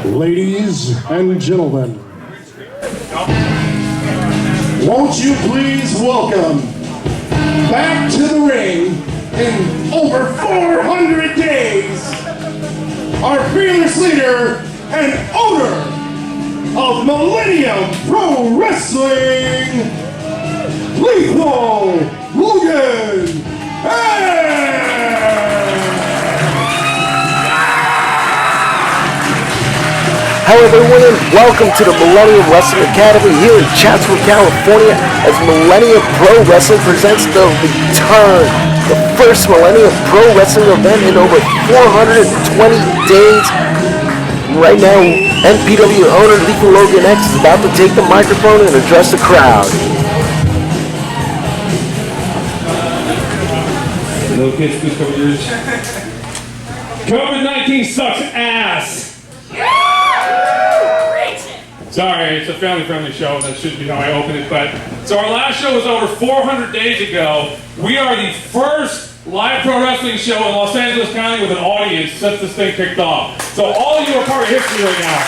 Ladies and gentlemen, won't you please welcome back to the ring in over 400 days, our fearless leader and owner of Millennium Pro Wrestling, Lethal Logan X! Hello everyone and welcome to the Millennium Wrestling Academy here in Chatsworth, California, as Millennium Pro Wrestling presents the return, the first Millennium Pro Wrestling event in over 420 days. Right now, NPW owner Lethal Logan X is about to take the microphone and address the crowd. Little kids, please cover yours. COVID-19 sucks ass. Sorry, it's a family-friendly show. That shouldn't be how I open it. But so our last show was over 400 days ago. We are the first live pro wrestling show in Los Angeles County with an audience since this thing kicked off. So all of you are part of history right now.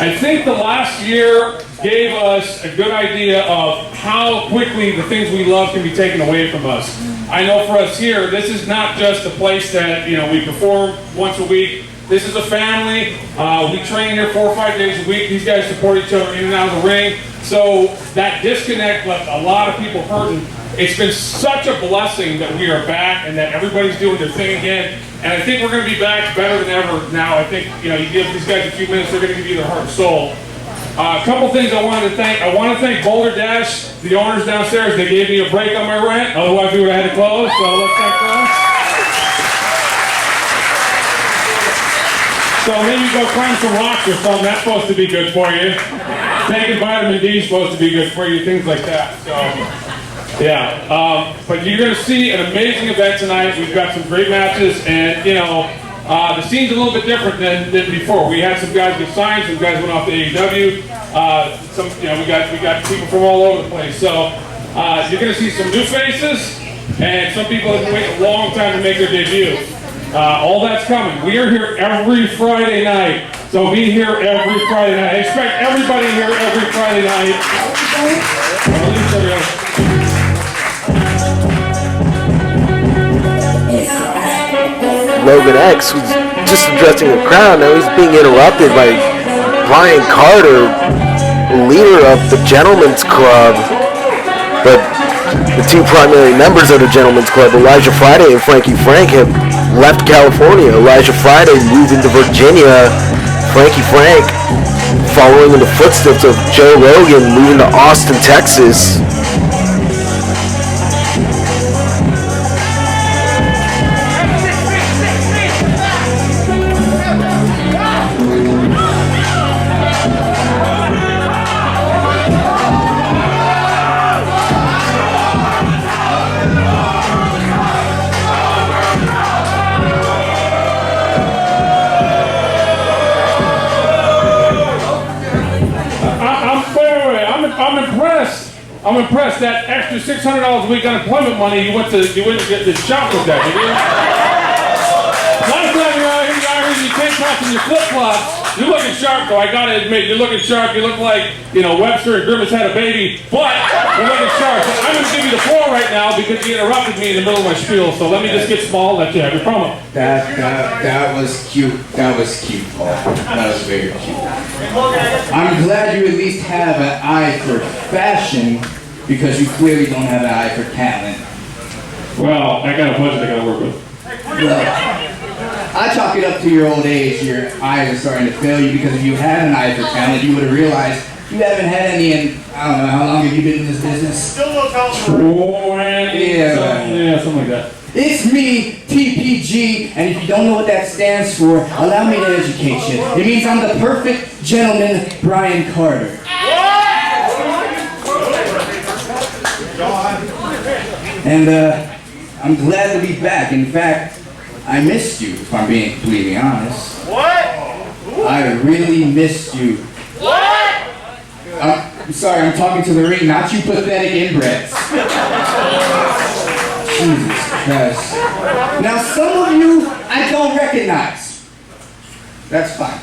I think the last year gave us a good idea of how quickly the things we love can be taken away from us. I know for us here, this is not just a place that, we perform once a week. This is a family. We train here 4 or 5 days a week. These guys support each other in and out of the ring. So that disconnect left a lot of people hurting. It's been such a blessing that we are back and that everybody's doing their thing again. And I think we're going to be back better than ever now. I think, you give these guys a few minutes, they're going to give you their heart and soul. A couple things I wanted to thank. I want to thank Boulder Dash, the owners downstairs. They gave me a break on my rent. Otherwise, we would have had to close. So let's thank them. So maybe go climb some rocks or something. That's supposed to be good for you. Taking vitamin D is supposed to be good for you. Things like that. So yeah. But you're going to see an amazing event tonight. We've got some great matches, and the scene's a little bit different than before. We had some guys get signed, some guys went off to AEW. We got people from all over the place. So you're going to see some new faces, and some people have been waiting a long time to make their debut. All that's coming. We are here every Friday night, so be here every Friday night. I expect everybody here every Friday night. Logan X was just addressing the crowd. Now he's being interrupted by Brian Carter, leader of the Gentlemen's Club. But the two primary members of the Gentlemen's Club, Elijah Friday and Frankie Frank, have left California. Elijah Friday moved into Virginia. Frankie Frank, following in the footsteps of Joe Rogan, moving to Austin, Texas. I'm impressed. That extra $600 a week unemployment money you went to get the shop with that, did you? Last time you're out here, I heard you tank tops and your flip-flops. You're looking sharp, though. I gotta admit, you're looking sharp. You look like, Webster and Grimace had a baby, but you're looking sharp. So I'm gonna give you the floor right now because you interrupted me in the middle of my spiel. So let me just get small. Let you have your promo. That was cute. That was cute, Paul. That was very cute. I'm glad you at least have an eye for fashion, because you clearly don't have an eye for talent. Well, I got a budget I gotta work with. Look, I chalk it up to your old age. Your eyes are starting to fail you, because if you had an eye for talent, you would have realized you haven't had any in, I don't know, how long have you been in this business? Still no talent. Yeah, something like that. It's me, TPG, and if you don't know what that stands for, allow me to educate you. It means I'm the perfect gentleman, Brian Carter. And I'm glad to be back. In fact, I missed you, if I'm being completely honest. What? I really missed you. What? I'm sorry, I'm talking to the ring, not you pathetic inbreds. Jesus Christ. Now, some of you I don't recognize. That's fine.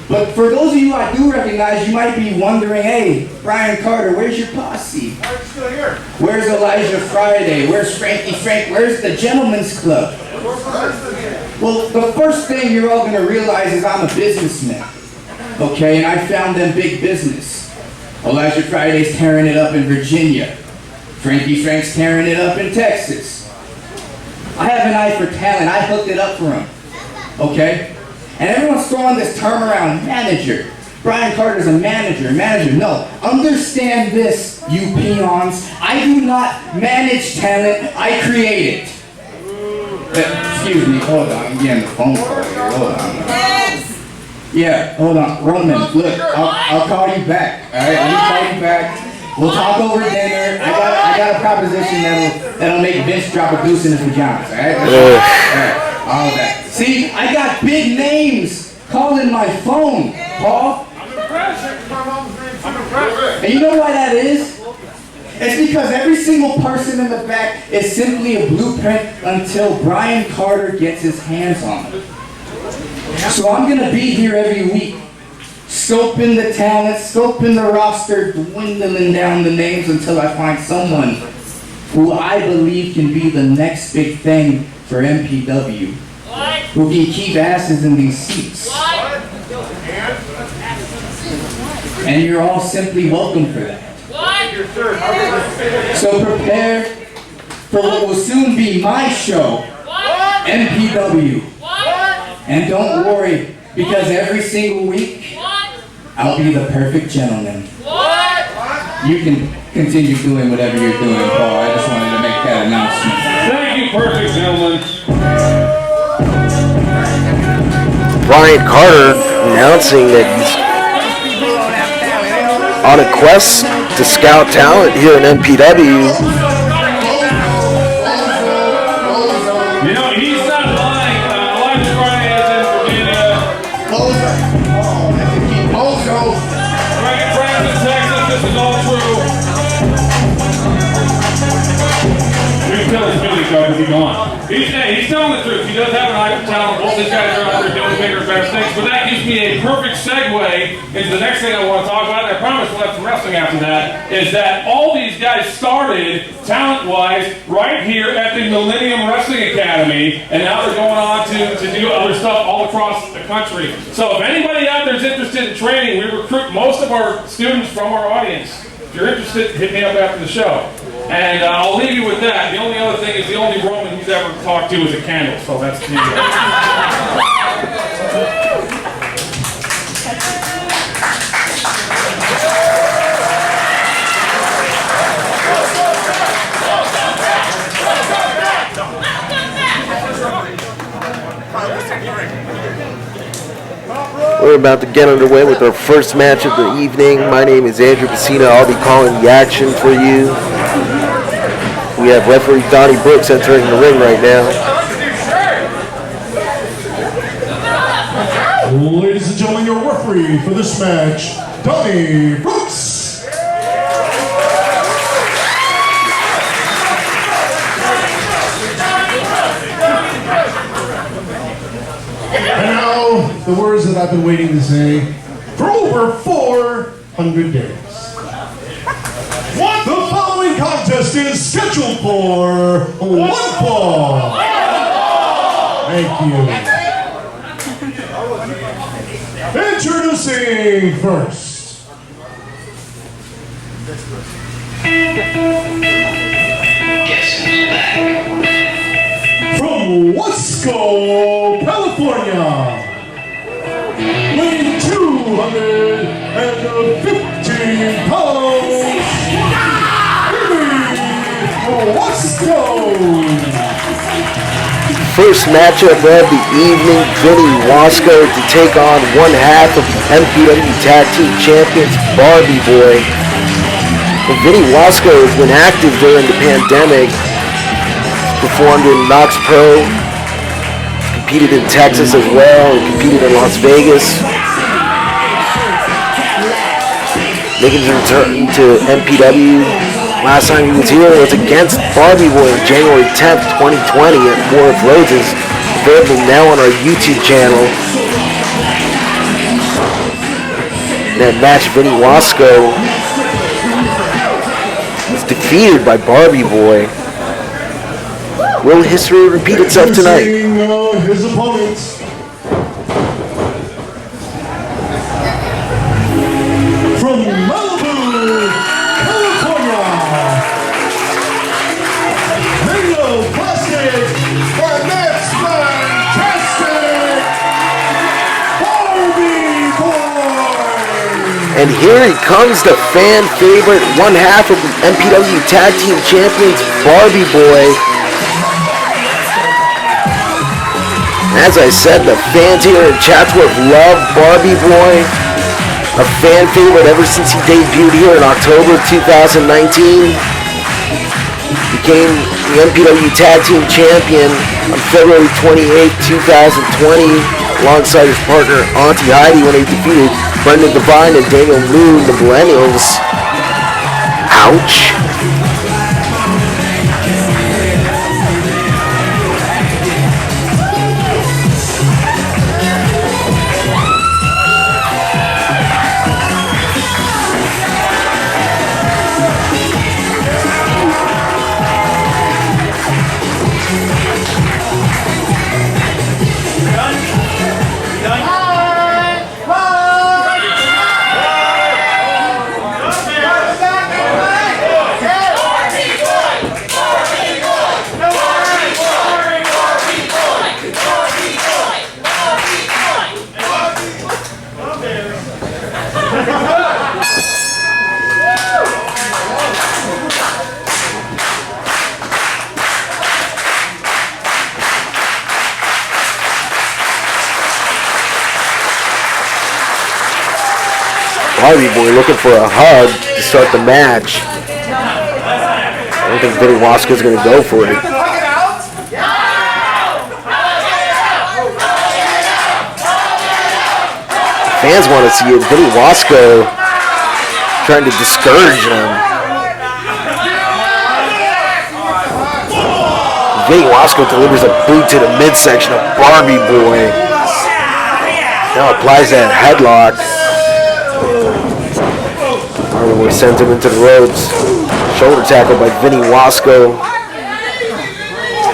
But for those of you I do recognize, you might be wondering, hey, Brian Carter, where's your posse? I'm still here. Where's Elijah Friday? Where's Frankie Frank? Where's the Gentleman's Club? Well, the first thing you're all going to realize is I'm a businessman. Okay, and I found them big business. Elijah Friday's tearing it up in Virginia. Frankie Frank's tearing it up in Texas. I have an eye for talent. I hooked it up for him. Okay? And everyone's throwing this term around, manager. Brian Carter's a manager. Manager, no. Understand this, you peons. I do not manage talent. I create it. Excuse me, hold on. I'm getting the phone call here. Hold on. Yeah, hold on. Roman, look, I'll call you back. All right, let me call you back. We'll talk over dinner. I got a proposition that'll make Vince drop a deuce in his pajamas. All right? All right. All of that. See, I got big names calling my phone, Paul. I'm impressed. And you know why that is? It's because every single person in the back is simply a blueprint until Brian Carter gets his hands on it. So I'm going to be here every week, scoping the talent, scoping the roster, dwindling down the names until I find someone who I believe can be the next big thing for MPW. What? Who can keep asses in these seats. What? And you're all simply welcome for that. What? So prepare for what will soon be my show, what? MPW. What? And don't worry, because every single week, what? I'll be the perfect gentleman. What? You can continue doing whatever you're doing, Paul. I just wanted to make that announcement. Thank you, perfect gentleman. Brian Carter announcing that he's on a quest to scout talent here in MPW. You know, he's not lying. Elijah Friday is in Virginia. Frank in Texas, this is all true. You can tell his Billy Club is gone. He's telling the truth. He does have an eye for talent. Both these guys are out there doing bigger and better things. But that gives me a perfect segue into the next thing I want to talk about. And I promise we'll have some wrestling after that. Is that all these guys started talent-wise right here at the Millennium Wrestling Academy, and now they're going on to do other stuff all across the country. So if anybody out there is interested in training, we recruit most of our students from our audience. If you're interested, hit me up after the show. And I'll leave you with that. The only other thing is the only Roman he's ever talked to is a candle, so that's the We're about to get underway with our first match of the evening. My name is Andrew Pacino. I'll be calling the action for you. We have referee Donnie Brooks entering the ring right now. Ladies and gentlemen, your referee for this match, Donnie Brooks. And now, the words that I've been waiting to say for over 400 days. The following contest is scheduled for one fall. Thank you. Introducing first. Guess who's back? From Wasco, California, weighing 215 pounds, Wasco. First matchup of the evening, Vinny Wasco to take on one half of the MPW Tag Team Champions, Barbie Boy. Well, Vinny Wasco has been active during the pandemic. Performed in Knox Pro, competed in Texas as well, and competed in Las Vegas. making his return to MPW. Last time he was here was against Barbie Boy on January 10th, 2020 at War of Rosas. Available now on our YouTube channel. In that match, Vinny Wasco was defeated by Barbie Boy. Will history repeat itself tonight? His opponents. From Malibu, California, Mango Plastic, the next fantastic Barbie Boy. And here he comes, the fan favorite, one half of the MPW Tag Team Champions, Barbie Boy. As I said, the fans here in Chatsworth love Barbie Boy. A fan favorite ever since he debuted here in October 2019. Became the MPW Tag Team Champion on February 28, 2020, alongside his partner Auntie Heidi when he defeated Brendan Devine and Daniel Moon, the Millennials. Ouch. Barbie Boy looking for a hug to start the match. I don't think Vinny Wasco's going to go for it. Fans want to see it. Vinny Wasco trying to discourage him. Vinny Wasco delivers a boot to the midsection of Barbie Boy. Now applies that headlock. Barbie Boy sends him into the ropes. Shoulder tackle by Vinny Wasco.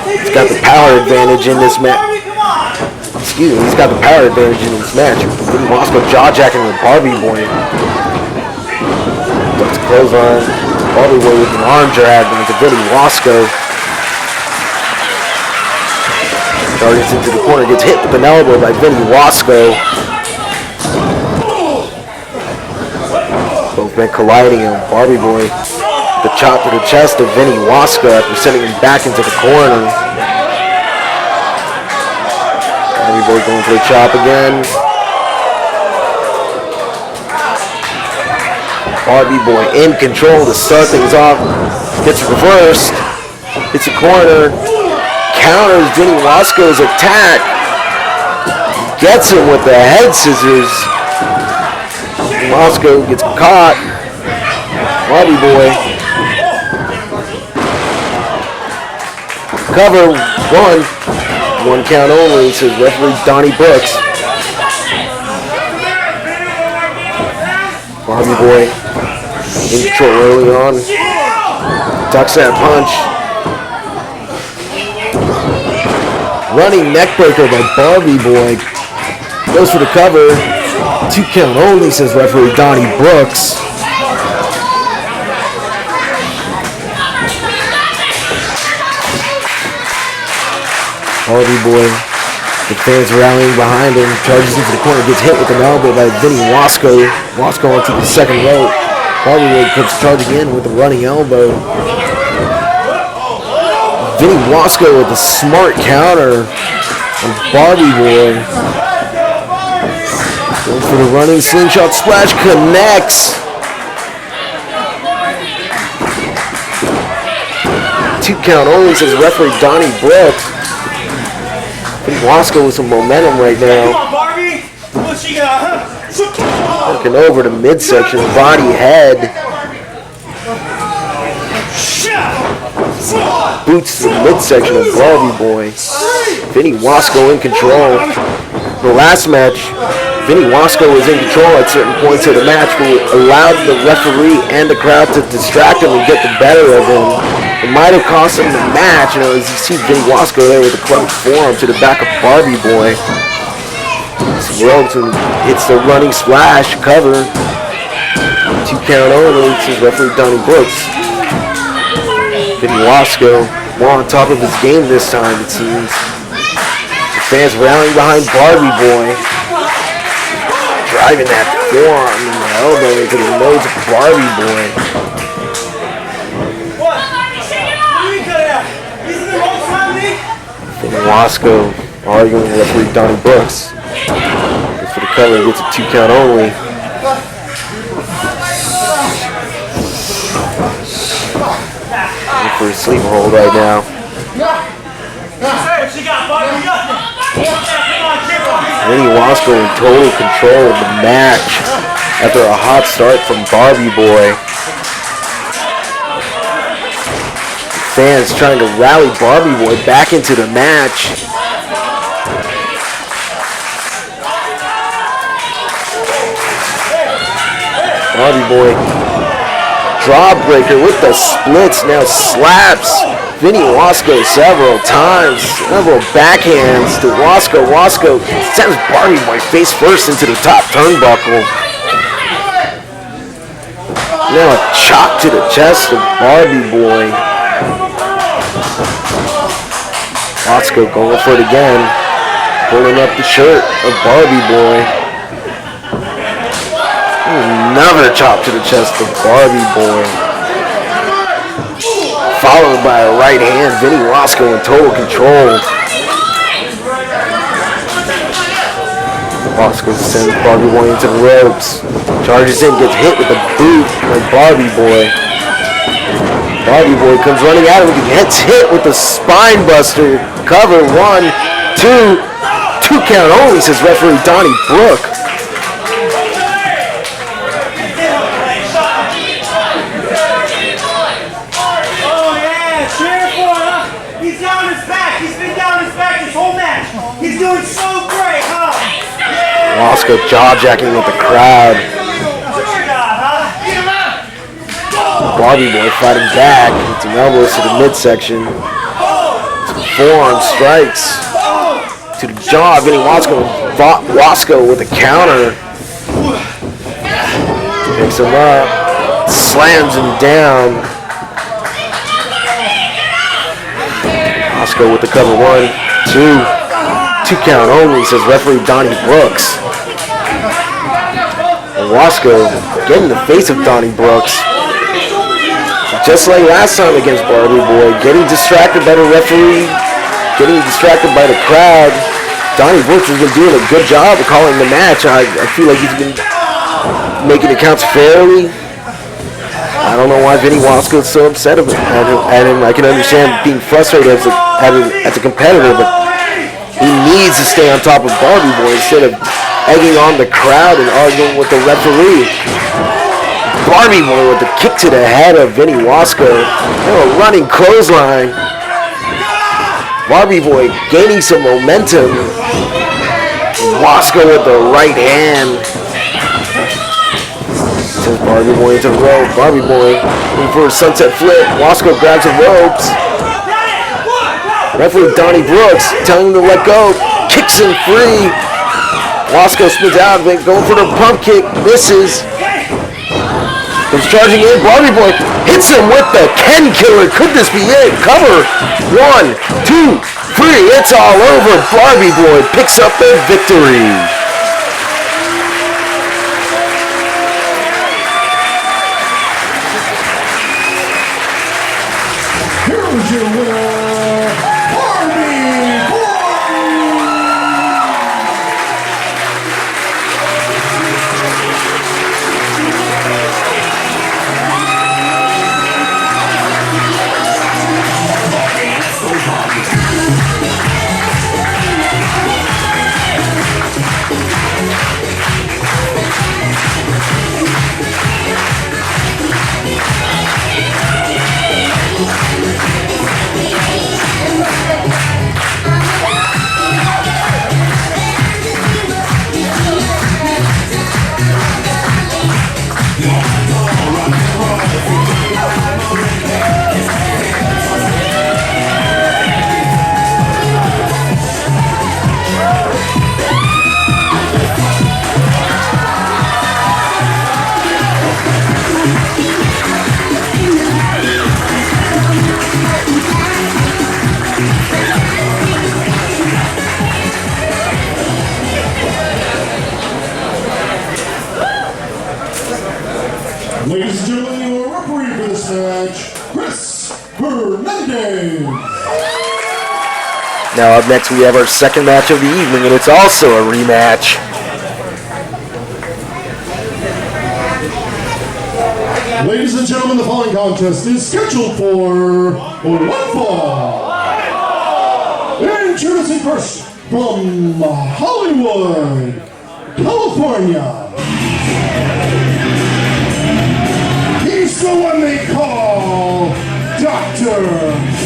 He's got the power advantage in this match. Excuse me, he's got the power advantage in this match. Vinny Wasco jaw-jacking with Barbie Boy. Ducks close on. Barbie Boy with an arm drag onto Vinny Wasco. Targets into the corner, gets hit with an elbow by Vinny Wasco. Both men colliding on Barbie Boy. The chop to the chest of Vinny Wasco after sending him back into the corner. Barbie Boy going for the chop again. Barbie Boy in control to start things off. Gets reversed. Hits the corner. Counters Vinny Wasco's attack. Gets him with the head scissors. Wasco gets caught. Barbie Boy. Cover one. One count only, says referee Donnie Brooks. Barbie Boy in control early on. Ducks that punch. Running neckbreaker by Barbie Boy. Goes for the cover. 2 count only, says referee Donnie Brooks. Barbie Boy, the fans rallying behind him, charges into the corner, gets hit with an elbow by Vinny Wasco. Wasco onto the second rope. Barbie Boy comes charging in with a running elbow. Vinny Wasco with a smart counter on Barbie Boy. Going for the running slingshot splash, connects. 2 count only, says referee Donnie Brooks. Wasco with some momentum right now. Come on, Barbie. What she got, huh? working over the midsection, body, head. Boots to the midsection of Barbie Boy. Vinny Wasco in control. The last match, Vinny Wasco was in control at certain points of the match, but allowed the referee and the crowd to distract him and get the better of him. It might have cost him the match, you know, as you see Vinny Wasco there with the clubbed forearm to the back of Barbie Boy. Ropes and hits the running splash cover. 2 count only, says referee Donnie Brooks. Vinny Wasco more on top of his game this time, it seems. The fans rallying behind Barbie Boy. Driving that forearm and the elbow into the nose of Barbie Boy. Vinny Wasco arguing with referee Donnie Brooks. Goes for the cover, gets a 2 count only. For a sleeper hold right now. Vinny Wasco in total control of the match after a hot start from Barbie Boy. Fans trying to rally Barbie Boy back into the match. Barbie Boy, jawbreaker with the splits, now slaps Vinny Wasco several times. Several backhands to Wasco. Wasco sends Barbie Boy face first into the top turnbuckle. Now a chop to the chest of Barbie Boy. Wasco going for it again. Pulling up the shirt of Barbie Boy. Another chop to the chest of Barbie Boy. Followed by a right hand. Vinny Wasco in total control. Wasco sends Barbie Boy into the ropes. Charges in, gets hit with a boot by Barbie Boy. Barbie Boy comes running at him. He gets hit with the spine buster. Cover 1, 2. 2 count only, says referee Donnie Brook. Wasco jaw-jacking with the crowd. Barbie Boy fighting back with some elbows to the midsection. Some forearm strikes to the jaw. Vinny Wasco with a counter. Picks him up, slams him down. Wasco with the cover 1, 2. 2 count only, says referee Donnie Brooks. And Wasco getting the face of Donnie Brooks. Just like last time against Barbie Boy, getting distracted by the referee, getting distracted by the crowd. Donnie Brooks has been doing a good job of calling the match. I feel like he's been making the counts fairly. I don't know why Vinny Wasco is so upset at him. I can understand being frustrated as a competitor, but he needs to stay on top of Barbie Boy instead of egging on the crowd and arguing with the referee. Barbie Boy with the kick to the head of Vinny Wasco. A running clothesline. Barbie Boy gaining some momentum. Wasco with the right hand. Sends Barbie Boy into the rope. Barbie Boy looking for a sunset flip. Wasco grabs the ropes. Referee Donnie Brooks telling him to let go. Kicks him free. Wasco spins out, going for the pump kick. Misses. Comes charging in. Barbie Boy hits him with the Ken Killer. Could this be it? Cover. 1, 2, 3. It's all over. Barbie Boy picks up the victory. Here is your winner, Barbie Boy! Mendes. Now up next we have our second match of the evening, and it's also a rematch. Ladies and gentlemen, the following contest is scheduled for one fall. Introducing first from Hollywood, California. He's the one they call Dr.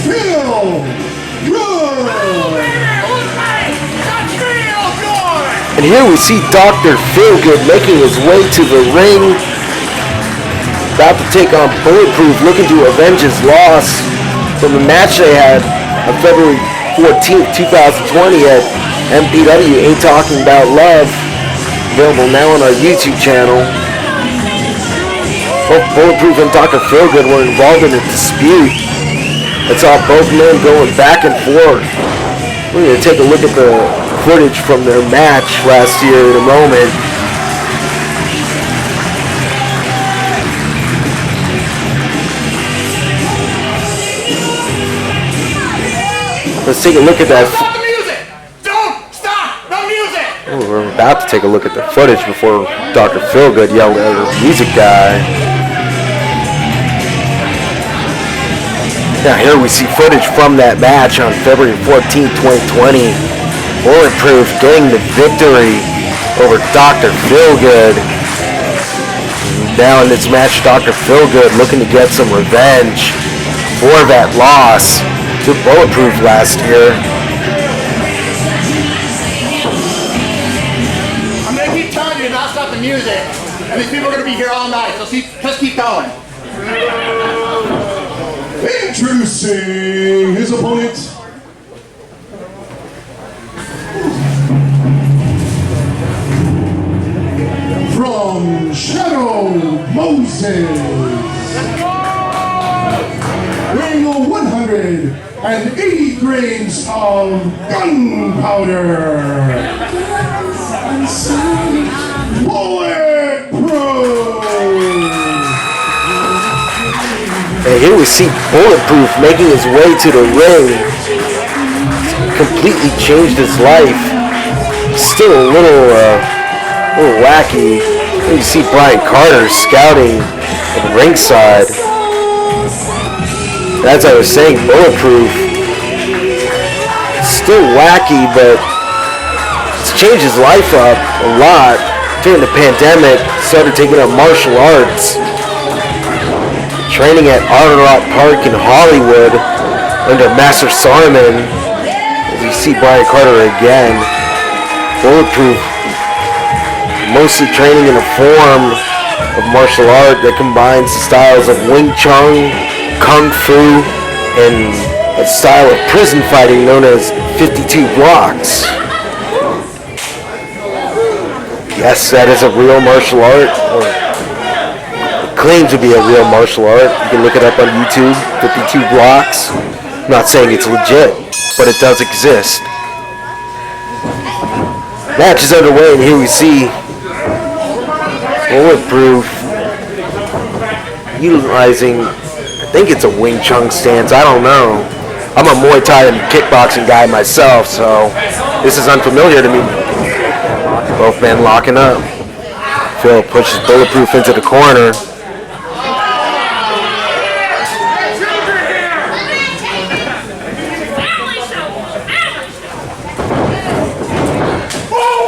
Phil Good. And here we see Dr. Feelgood making his way to the ring, about to take on Bulletproof, looking to avenge his loss from the match they had on February 14th, 2020 at MPW Ain't Talking About Love, available now on our YouTube channel. Both Bulletproof and Dr. Feelgood were involved in a dispute that saw both men going back and forth. We're going to take a look at the footage from their match last year in a moment. Let's take a look at that. Stop the music! Don't stop the music! Oh, we're about to take a look at the footage before Dr. Feelgood yelled at the music guy. Now here we see footage from that match on February 14, 2020. Bulletproof getting the victory over Dr. Feelgood. Now in this match, Dr. Feelgood looking to get some revenge for that loss to Bulletproof last year. I'm gonna keep telling you to not stop the music, and these people are gonna be here all night, so just keep going. Introducing his opponent, from Shadow Moses, weighing 180 grains of gunpowder, Bulletproof. And here we see Bulletproof making his way to the ring. Completely changed his life. Still a little wacky. Here you see Brian Carter scouting at the ringside. As I was saying, Bulletproof, still wacky, but it's changed his life up a lot. During the pandemic, started taking up martial arts. Training at Art Rock Park in Hollywood under Master Sarman. As you see Brian Carter again. Bulletproof, mostly training in a form of martial art that combines the styles of Wing Chun, Kung Fu, and a style of prison fighting known as 52 blocks. Yes, that is a real martial art, or claims to be a real martial art. You can look it up on YouTube, 52 blocks. I'm not saying it's legit, but it does exist. Match is underway, and here we see Bulletproof utilizing, I think it's a Wing Chun stance, I don't know. I'm a Muay Thai and kickboxing guy myself, so this is unfamiliar to me. Both men locking up. Phil pushes Bulletproof into the corner.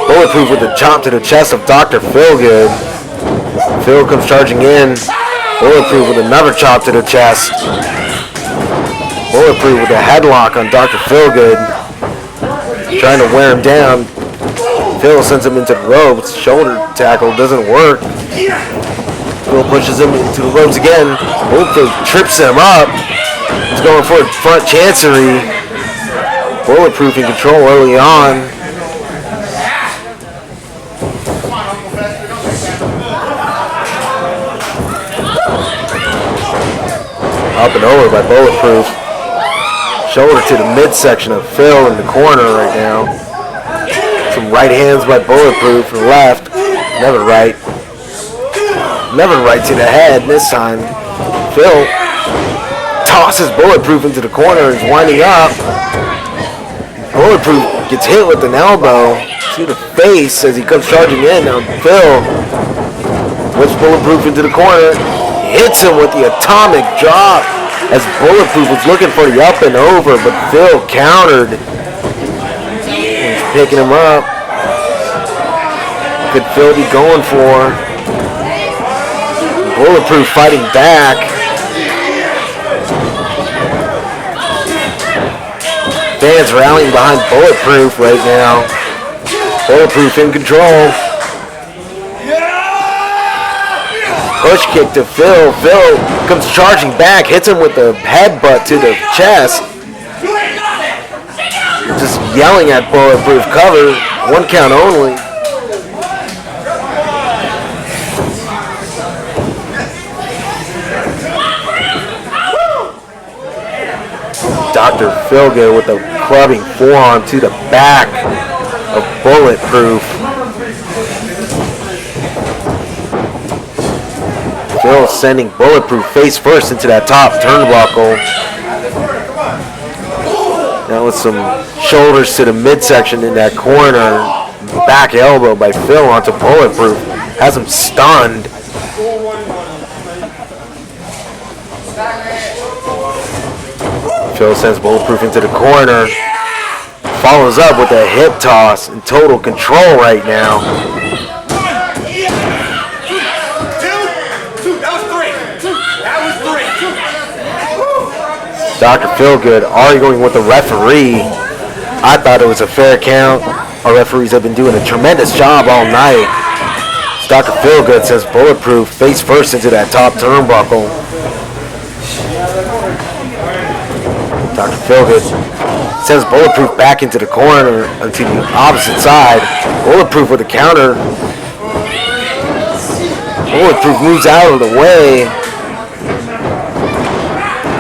Bulletproof with a chop to the chest of Dr. Feelgood. Phil comes charging in. Bulletproof with another chop to the chest. Bulletproof with a headlock on Dr. Feelgood. Trying to wear him down. Phil sends him into the ropes. Shoulder tackle doesn't work. Phil pushes him into the ropes again. Bulletproof trips him up. He's going for a front chancery. Bulletproof in control early on. Up and over by Bulletproof. Shoulder to the midsection of Phil in the corner right now. Some right hands by Bulletproof to the left. Never right. Never right to the head this time. Phil tosses Bulletproof into the corner and is winding up. Bulletproof gets hit with an elbow to the face as he comes charging in. Now Phil whips Bulletproof into the corner, hits him with the atomic drop as Bulletproof was looking for the up and over, but Phil countered. He's picking him up. Could Phil be going for? Bulletproof fighting back. Fans rallying behind Bulletproof right now. Bulletproof in control. Push kick to Phil. Phil comes charging back, hits him with the headbutt to the chest. Just yelling at Bulletproof, cover, 1 count only. Dr. Feelgood with a clubbing forearm to the back of Bulletproof. Phil sending Bulletproof face first into that top turnbuckle. Now with some shoulders to the midsection in that corner. Back elbow by Phil onto Bulletproof. Has him stunned. Phil sends Bulletproof into the corner. Follows up with a hip toss. In total control right now. Dr. Feelgood arguing with the referee. I thought it was a fair count. Our referees have been doing a tremendous job all night. Dr. Feelgood says Bulletproof face first into that top turnbuckle. Dr. Feelgood sends Bulletproof back into the corner, to the opposite side. Bulletproof with a counter. Bulletproof moves out of the way.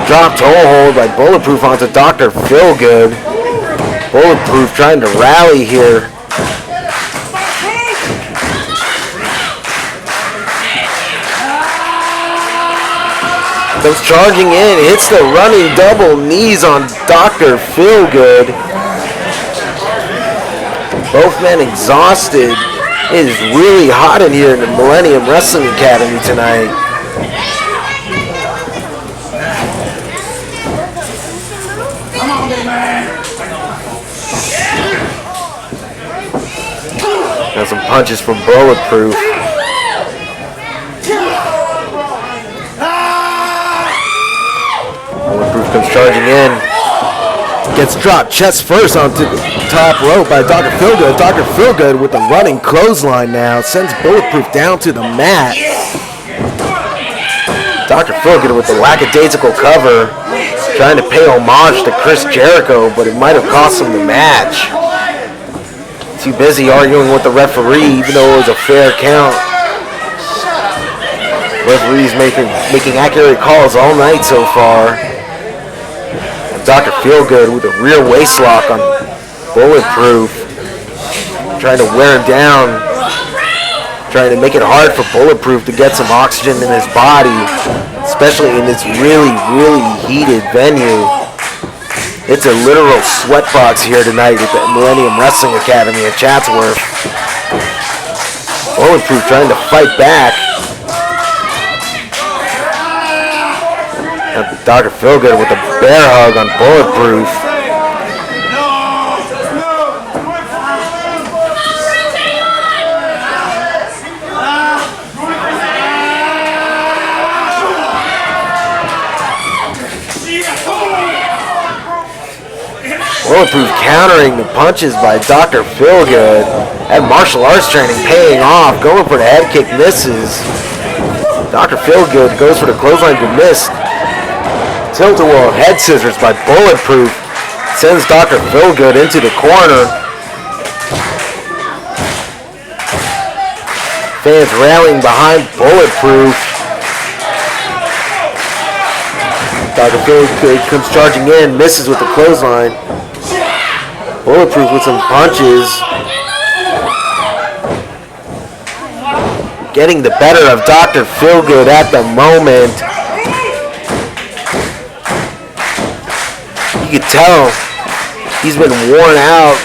Drop toe hold by Bulletproof onto Dr. Feelgood. Bulletproof trying to rally here. Comes charging in, hits the running double knees on Dr. Feelgood. Both men exhausted. It is really hot in here in the Millennium Wrestling Academy tonight. Got some punches from Bulletproof. Bulletproof comes charging in. Gets dropped chest first onto the top rope by Dr. Feelgood. Dr. Feelgood with a running clothesline now. Sends Bulletproof down to the mat. Dr. Feelgood with the lackadaisical cover. Trying to pay homage to Chris Jericho, but it might have cost him the match. Too busy arguing with the referee, even though it was a fair count. Referees making accurate calls all night so far. Dr. Feelgood with a rear waist lock on Bulletproof. Trying to wear him down. Trying to make it hard for Bulletproof to get some oxygen in his body. Especially in this really, really heated venue. It's a literal sweatbox here tonight at the Millennium Wrestling Academy at Chatsworth. Bulletproof trying to fight back. And Dr. Feelgood with a bear hug on Bulletproof. Bulletproof countering the punches by Dr. Feelgood. That martial arts training paying off. Going for the head kick, misses. Dr. Feelgood goes for the clothesline to miss. Tilt-a-whirl head scissors by Bulletproof. Sends Dr. Feelgood into the corner. Fans rallying behind Bulletproof. Dr. Feelgood comes charging in, misses with the clothesline. Bulletproof with some punches. Getting the better of Dr. Feelgood at the moment. You could tell he's been worn out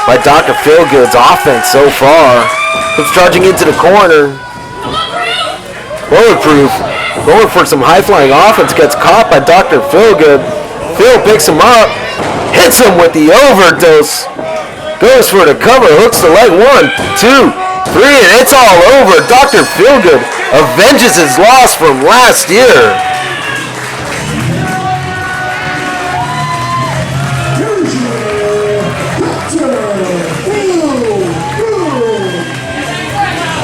by Dr. Feelgood's offense so far. Comes charging into the corner. Bulletproof going for some high-flying offense. Gets caught by Dr. Feelgood. Phil picks him up. Hits him with the overdose. Goes for the cover. Hooks the leg. 1, 2, 3. And it's all over. Dr. Feelgood avenges his loss from last year.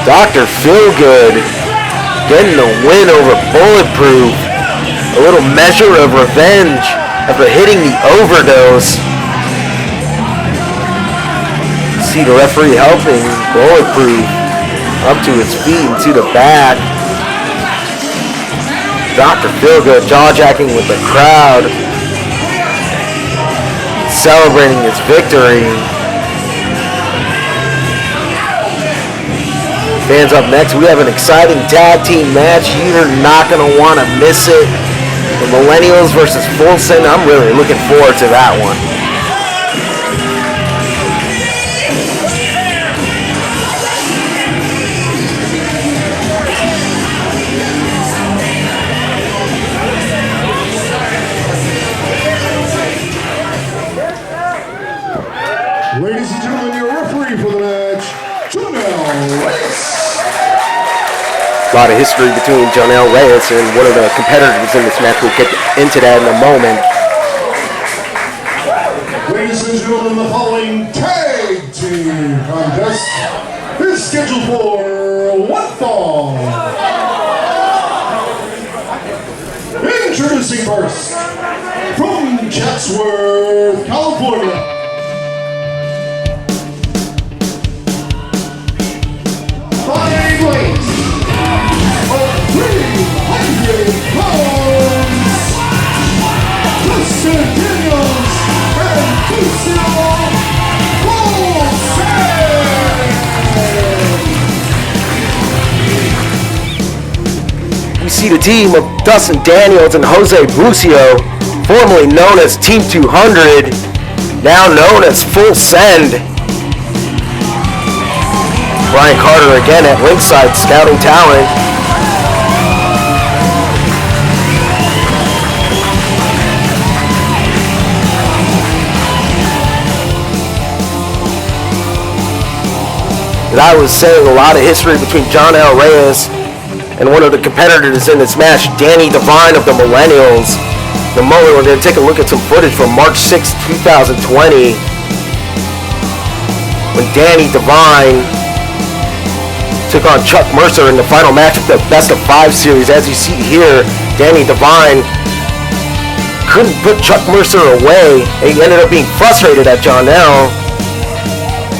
Dr. Feelgood getting the win over Bulletproof. A little measure of revenge after hitting the overdose. See the referee helping Bulletproof up to his feet and to the back. Dr. Feelgood jaw-jacking with the crowd, celebrating his victory. Fans up next, we have an exciting tag team match. You're not going to want to miss it. The Millennials versus Full Send. I'm really looking forward to that one. Ladies and gentlemen, your referee for the match, Logan X. A lot of history between Jonelle Reyes and one of the competitors in this match. We'll get into that in a moment. Ladies and gentlemen, the following tag team contest is scheduled for one fall. Introducing first, from Chatsworth, California. We see the team of Dustin Daniels and Jose Bucio, formerly known as Team 200, now known as Full Send. Brian Carter again at ringside scouting talent. As I was saying, a lot of history between Jonelle Reyes and one of the competitors in this match, Danny Devine of the Millennials. The moment we're going to take a look at some footage from March 6, 2020, when Danny Devine took on Chuck Mercer in the final match of the Best of 5 series. As you see here, Danny Devine couldn't put Chuck Mercer away. He ended up being frustrated at Jonelle.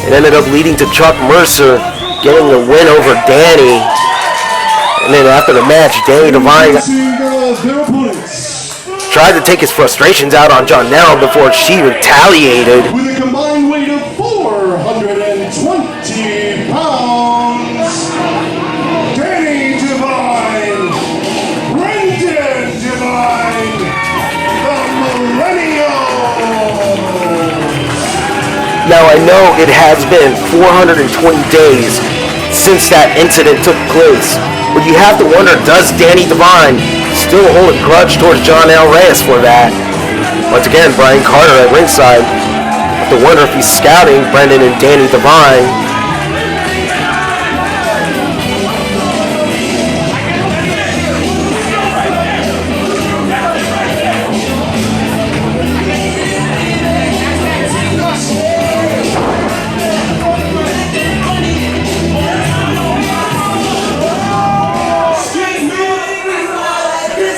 It ended up leading to Chuck Mercer getting the win over Danny. And then after the match, Danny Devine tried to take his frustrations out on Jonelle before she retaliated. With a combined weight of 420 pounds, Danny Devine, Brendan Devine, the Millennials. Now I know it has been 420 days since that incident took place, but you have to wonder, does Danny Devine still hold a grudge towards Jonelle Reyes for that? Once again, Brian Carter at ringside. I have to wonder if he's scouting Brendan and Danny Devine.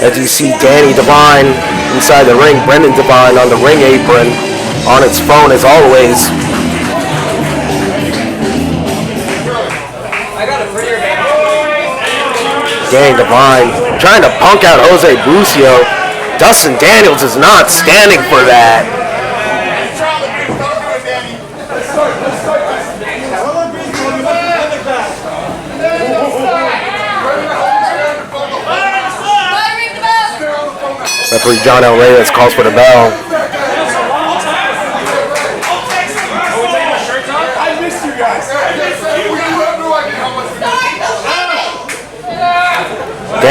As you see Danny Devine inside the ring, Brendan Devine on the ring apron, on its phone as always. Danny Devine trying to punk out Jose Bucio. Dustin Daniels is not standing for that. Referee Jonelle Reyes calls for the bell.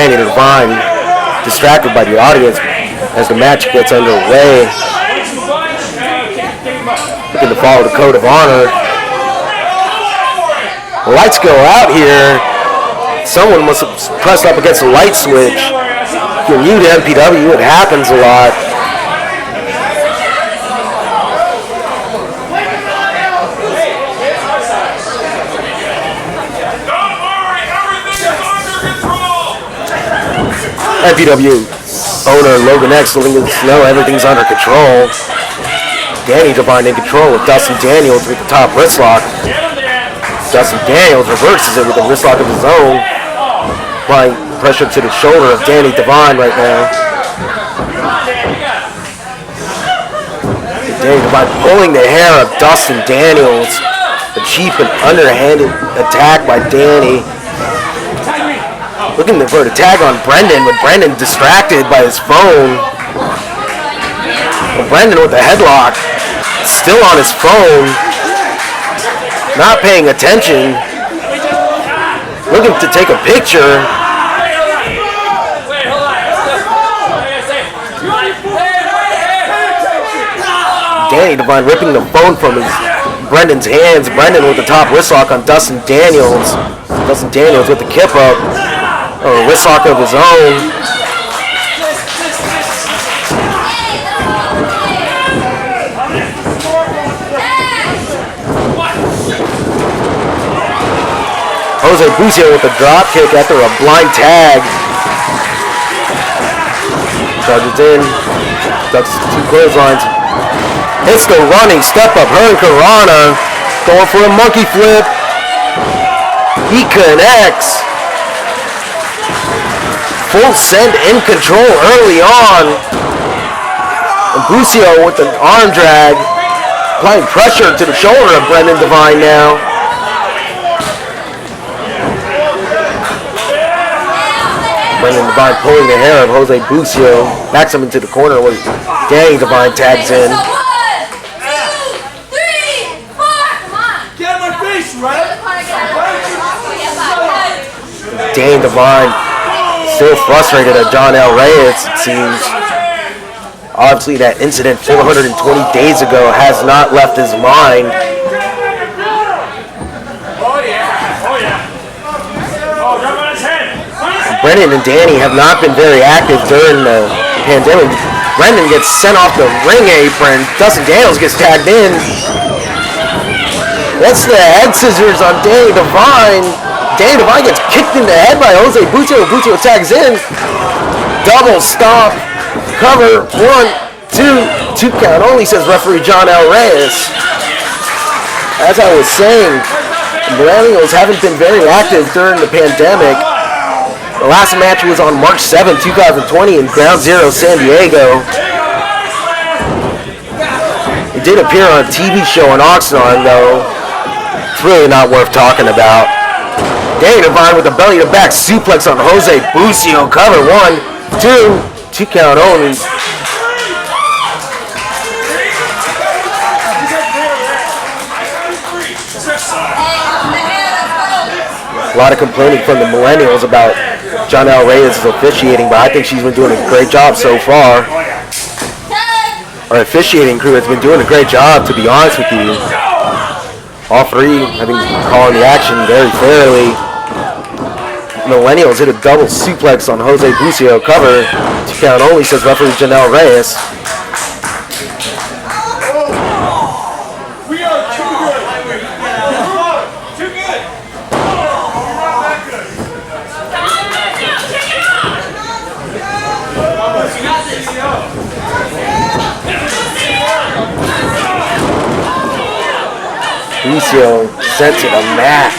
Danny Devine distracted by the audience as the match gets underway. Looking to follow the code of honor. The lights go out here. Someone must have pressed up against the light switch. If you're new to MPW, it happens a lot. MPW owner Logan X letting us know everything's under control. Danny Devine in control with Dustin Daniels with the top wrist lock. Dustin Daniels reverses it with a wrist lock of his own. Applying pressure to the shoulder of Danny Devine right now. Danny Devine pulling the hair of Dustin Daniels. A cheap and underhanded attack by Danny. Looking for the tag on Brendan, but Brendan distracted by his phone. Well, Brendan with the headlock, still on his phone, not paying attention. Looking to take a picture. Danny Devine ripping the phone from Brendan's hands. Brendan with the top wrist lock on Dustin Daniels. Dustin Daniels with the kip up. A wrist lock of his own. Jose Bucio with a drop kick after a blind tag. Charges in. Ducks two clotheslines. Hits the running step up. Hurricanrana going for a monkey flip. He connects. Full send in control early on. And Bucio with an arm drag. Applying pressure to the shoulder of Brendan Devine now. Brendan Devine pulling the hair of Jose Bucio. Backs him into the corner where Danny Devine tags in. 1, 2, 3, 4. Come on. Get in my face, right? Danny Devine still frustrated at John L. Reyes, it seems. Obviously, that incident 420 days ago has not left his mind. Brendan and Danny have not been very active during the pandemic. Brendan gets sent off the ring apron. Dustin Daniels gets tagged in. That's the head scissors on Danny Devine. Danny Devine gets kicked in the head by Jose Bucio. Bucio tags in. Double stomp. Cover. 1, 2. 2 count only, says referee John L. Reyes. As I was saying, Millennials haven't been very active during the pandemic. The last match was on March 7, 2020 in Ground Zero, San Diego. It did appear on a TV show on Oxnard, though. It's really not worth talking about. Danny Devine with a belly-to-back suplex on Jose Bucio. Cover. 1, 2. 2 count only. A lot of complaining from the Millennials about John L. Reyes' officiating, but I think she's been doing a great job so far. Our officiating crew has been doing a great job, to be honest with you. All three have been calling the action very fairly. Millennials hit a double suplex on Jose Bucio. Cover. 2 count only, says referee Janelle Reyes. We are too good. Too good. Bucio sent to the mat.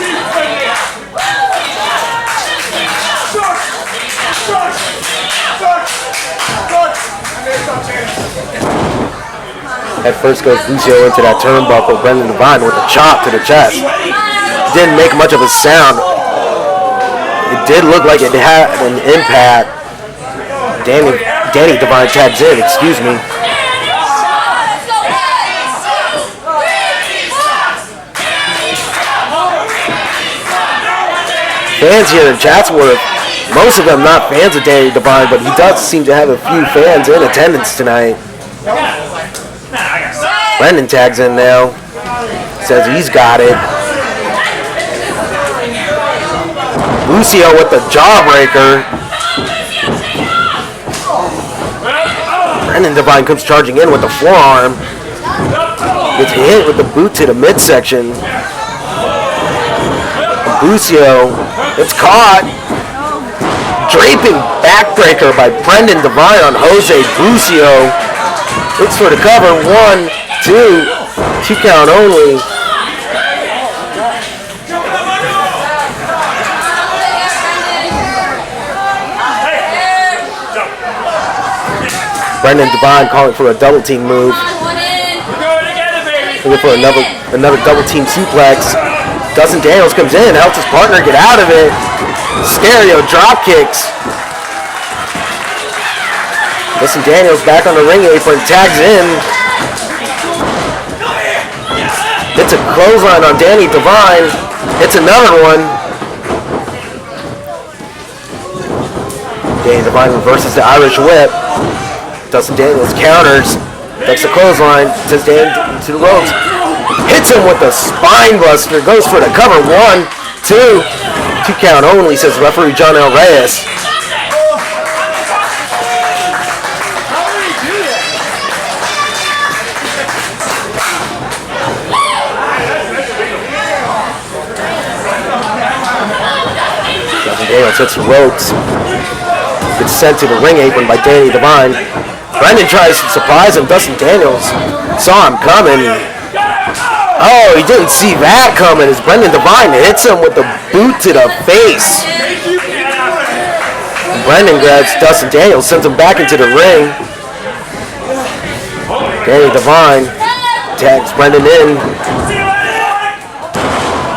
At first goes Bucio into that turnbuckle. Brendan Devine with a chop to the chest. Didn't make much of a sound. It did look like it had an impact. Danny Devine tags in, excuse me. Fans here in Chatsworth Most of them not fans of Danny Devine, but he does seem to have a few fans in attendance tonight. Brendan tags in now. Says he's got it. Bucio with the jawbreaker. Brendan Devine comes charging in with the forearm. Gets hit with the boot to the midsection. Bucio, it's caught. Draping backbreaker by Brendan Devine on Jose Bucio. Looks for the cover. 1, 2, 2 count only. Brendan Devine calling for a double team move. Looking for another double team suplex. Dustin Daniels comes in, helps his partner get out of it. Stereo drop kicks. Dustin Daniels back on the ring apron, tags in. Hits a clothesline on Danny Devine. Hits another one. Danny Devine reverses the Irish whip. Dustin Daniels counters. Ducks the clothesline. Sends Dan to the ropes. Hits him with a spine buster. Goes for the cover. 1, 2. 2 count only, says referee John L. Reyes. Dustin Daniels hits the ropes. Gets sent to the ring apron by Danny Devine. Brendan tries to surprise him. Dustin Daniels saw him coming. Oh, he didn't see that coming as Brendan Devine hits him with the boot to the face. Brendan grabs Dustin Daniels, sends him back into the ring. Danny Devine tags Brendan in.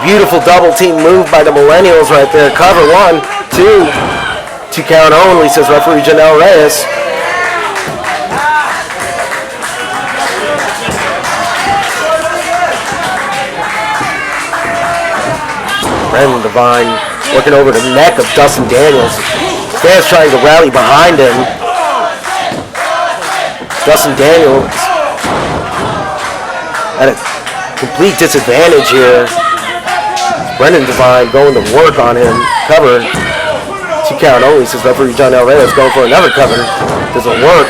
Beautiful double team move by the Millennials right there. Cover. 1, 2. 2 count only, says referee Janelle Reyes. Brendan Devine working over the neck of Dustin Daniels. Stan's trying to rally behind him. Dustin Daniels at a complete disadvantage here. Brendan Devine going to work on him. Cover. 2 count only, says referee John L. Reyes, going for another cover. Doesn't work.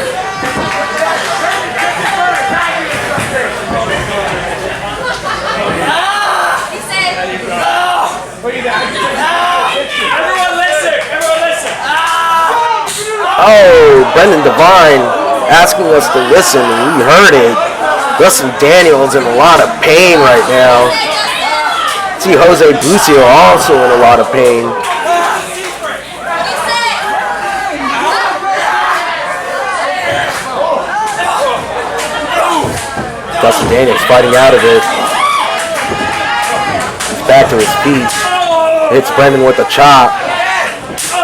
Oh, Brendan Devine asking us to listen, and we heard it. Dustin Daniels in a lot of pain right now. See Jose Bucio also in a lot of pain. Dustin Daniels fighting out of it. He's back to his feet. Hits Brendan with a chop.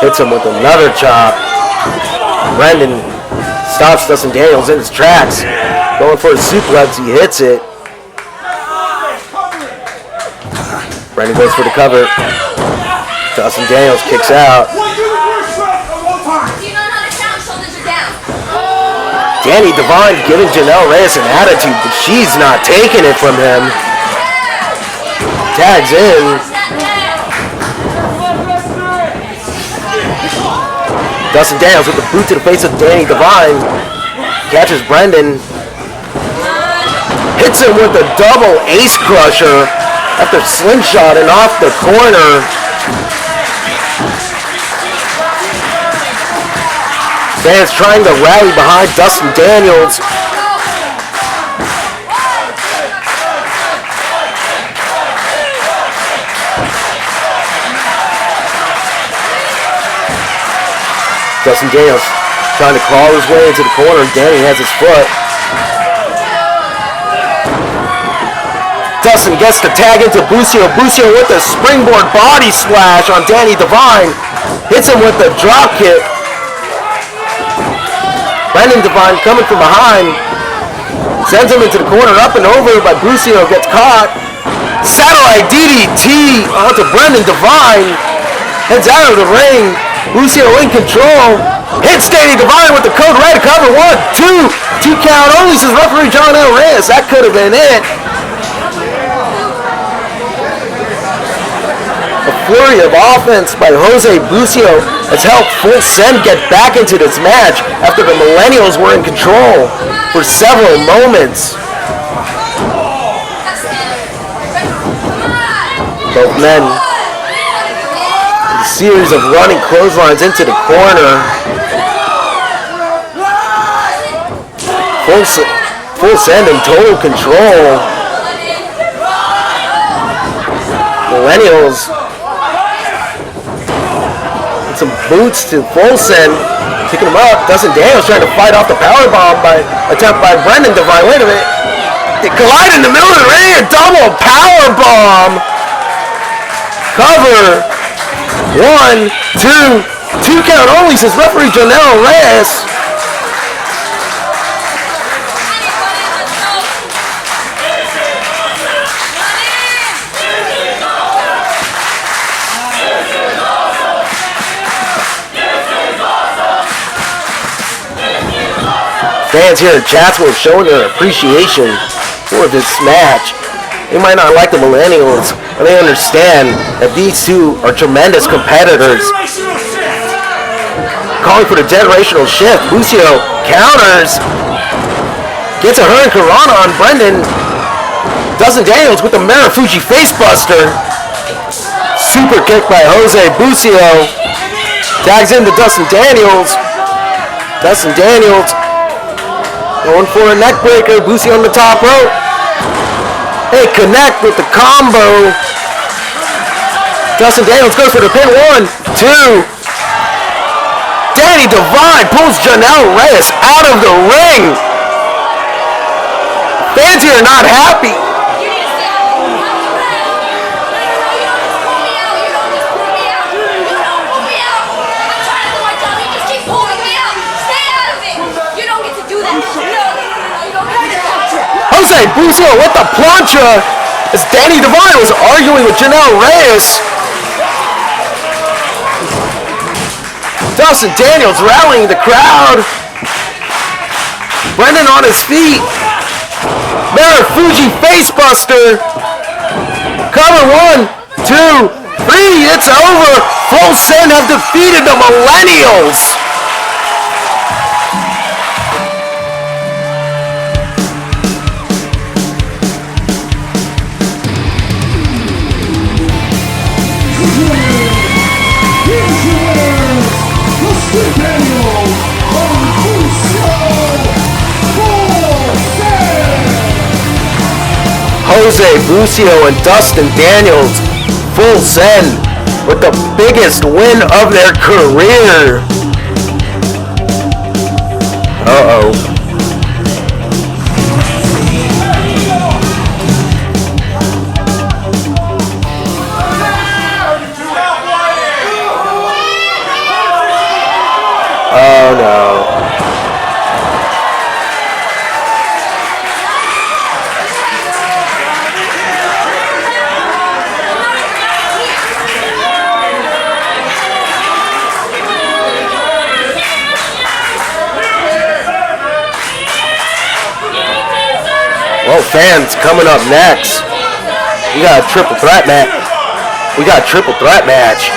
Hits him with another chop. Brendan stops Dustin Daniels in his tracks. Going for a suplex, he hits it. Brendan goes for the cover. Dustin Daniels kicks out. Danny Devine giving Janelle Reyes an attitude, but she's not taking it from him. Tags in. Dustin Daniels with the boot to the face of Danny Devine. Catches Brendan. Hits him with a double ace crusher after slingshotting off the corner. Fans trying to rally behind Dustin Daniels. Dustin Daniels trying to crawl his way into the corner. Danny has his foot. Dustin gets the tag into Bucio. Bucio with a springboard body slash on Danny Devine. Hits him with the drop kick. Brendan Devine coming from behind. Sends him into the corner, up and over, but Bucio gets caught. Satellite DDT onto Brendan Devine. Heads out of the ring. Bucio in control. Hits Danny Devine with the code red cover. 1, 2. 2 count only, says referee John L. Reyes. That could have been it. A flurry of offense by Jose Bucio has helped Full Send get back into this match after the Millennials were in control for several moments. Both men, a series of running clotheslines into the corner. Full Send in total control. Millennials. Some boots to Full Send, picking him up. Dustin Daniels trying to fight off the powerbomb attempt by Brendan Devine. Wait a minute. They collide in the middle of the ring. A double powerbomb. Cover. 1, 2. 2 count only, says referee Janelle Reyes. Fans here at Chatsworth showing their appreciation for this match. They might not like the Millennials, but they understand that these two are tremendous competitors. Calling for the generational shift. Bucio counters. Gets a Hurricane on Brendan. Dustin Daniels with the Marufuji facebuster. Super kick by Jose Bucio. Tags into Dustin Daniels. Dustin Daniels going for a neck breaker. Bucio on the top rope. They connect with the combo. Dustin Daniels goes for the pin. 1, 2. Danny Devine pulls Janelle Reyes out of the ring. Fans here are not happy. Jose Bucio with the plancha as Danny Devine was arguing with Janelle Reyes. Dustin Daniels rallying the crowd. Brendan on his feet. Marufuji facebuster. Cover 1, 2, 3. It's over. Full Send have defeated the Millennials. Jose Bucio and Dustin Daniels, Full Send, with the biggest win of their career. Uh-oh. Oh no. Well, fans, coming up next, we got a triple threat match.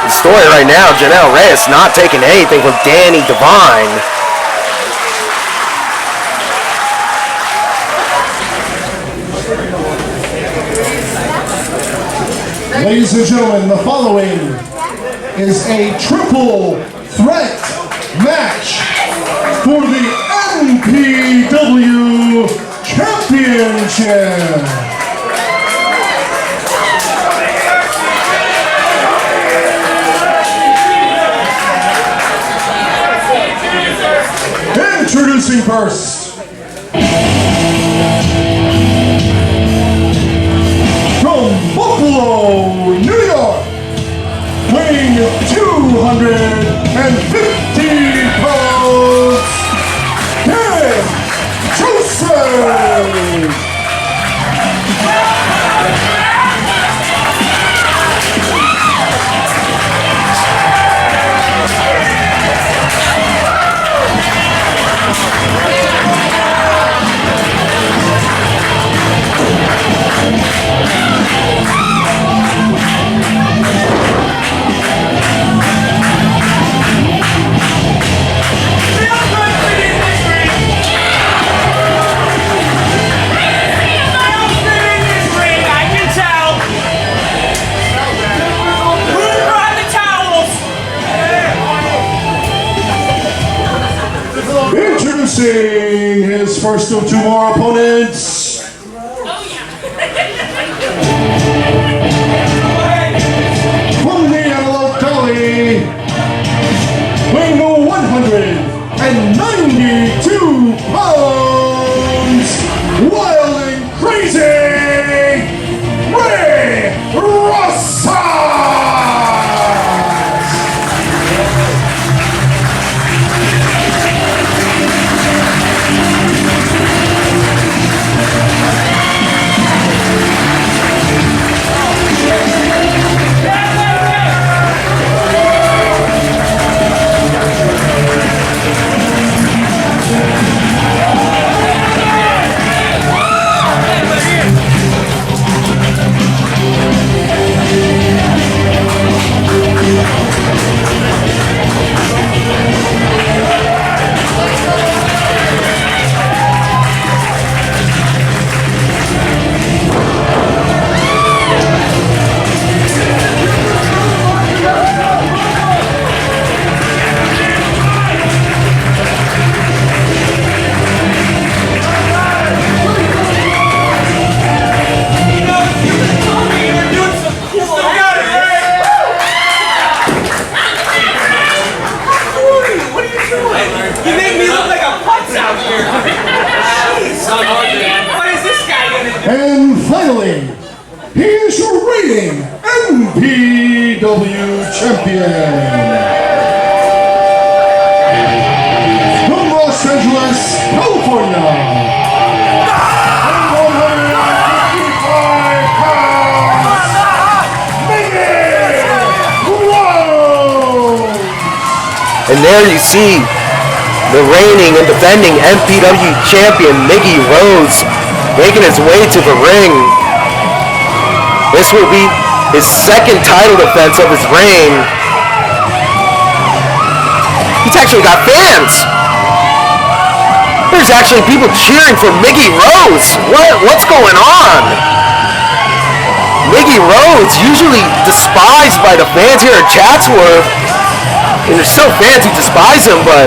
The story right now, Janelle Reyes not taking anything from Danny Devine. Ladies and gentlemen, the following is a triple threat match for the NPW Championship. Introducing first, from Buffalo, New York, weighing 250 pounds, Joseph. Introducing his first of 2 more opponents. From the Antelope Valley, weighing 192 pounds, wild and crazy, Rosas! And finally, here's your reigning MPW champion. From Los Angeles, California. 155 pounds, Miggy! Whoa! And there you see the reigning and defending MPW champion Miggy Rose making his way to the ring. This will be his second title defense of his reign. He's actually got fans. There's actually people cheering for Miggy Rose. What's going on? Miggy Rose, usually despised by the fans here at Chatsworth. And there's still fans who despise him, but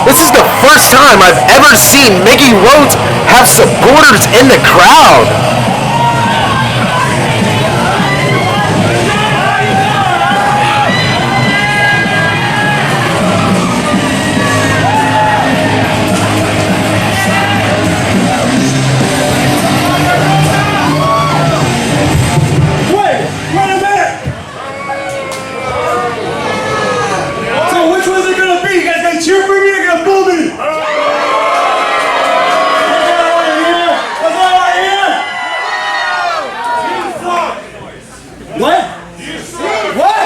this is the first time I've ever seen Miggy Rose have supporters in the crowd. Wait a minute! So which one's it gonna be? You guys gonna cheer for me or gonna boo me? What? What?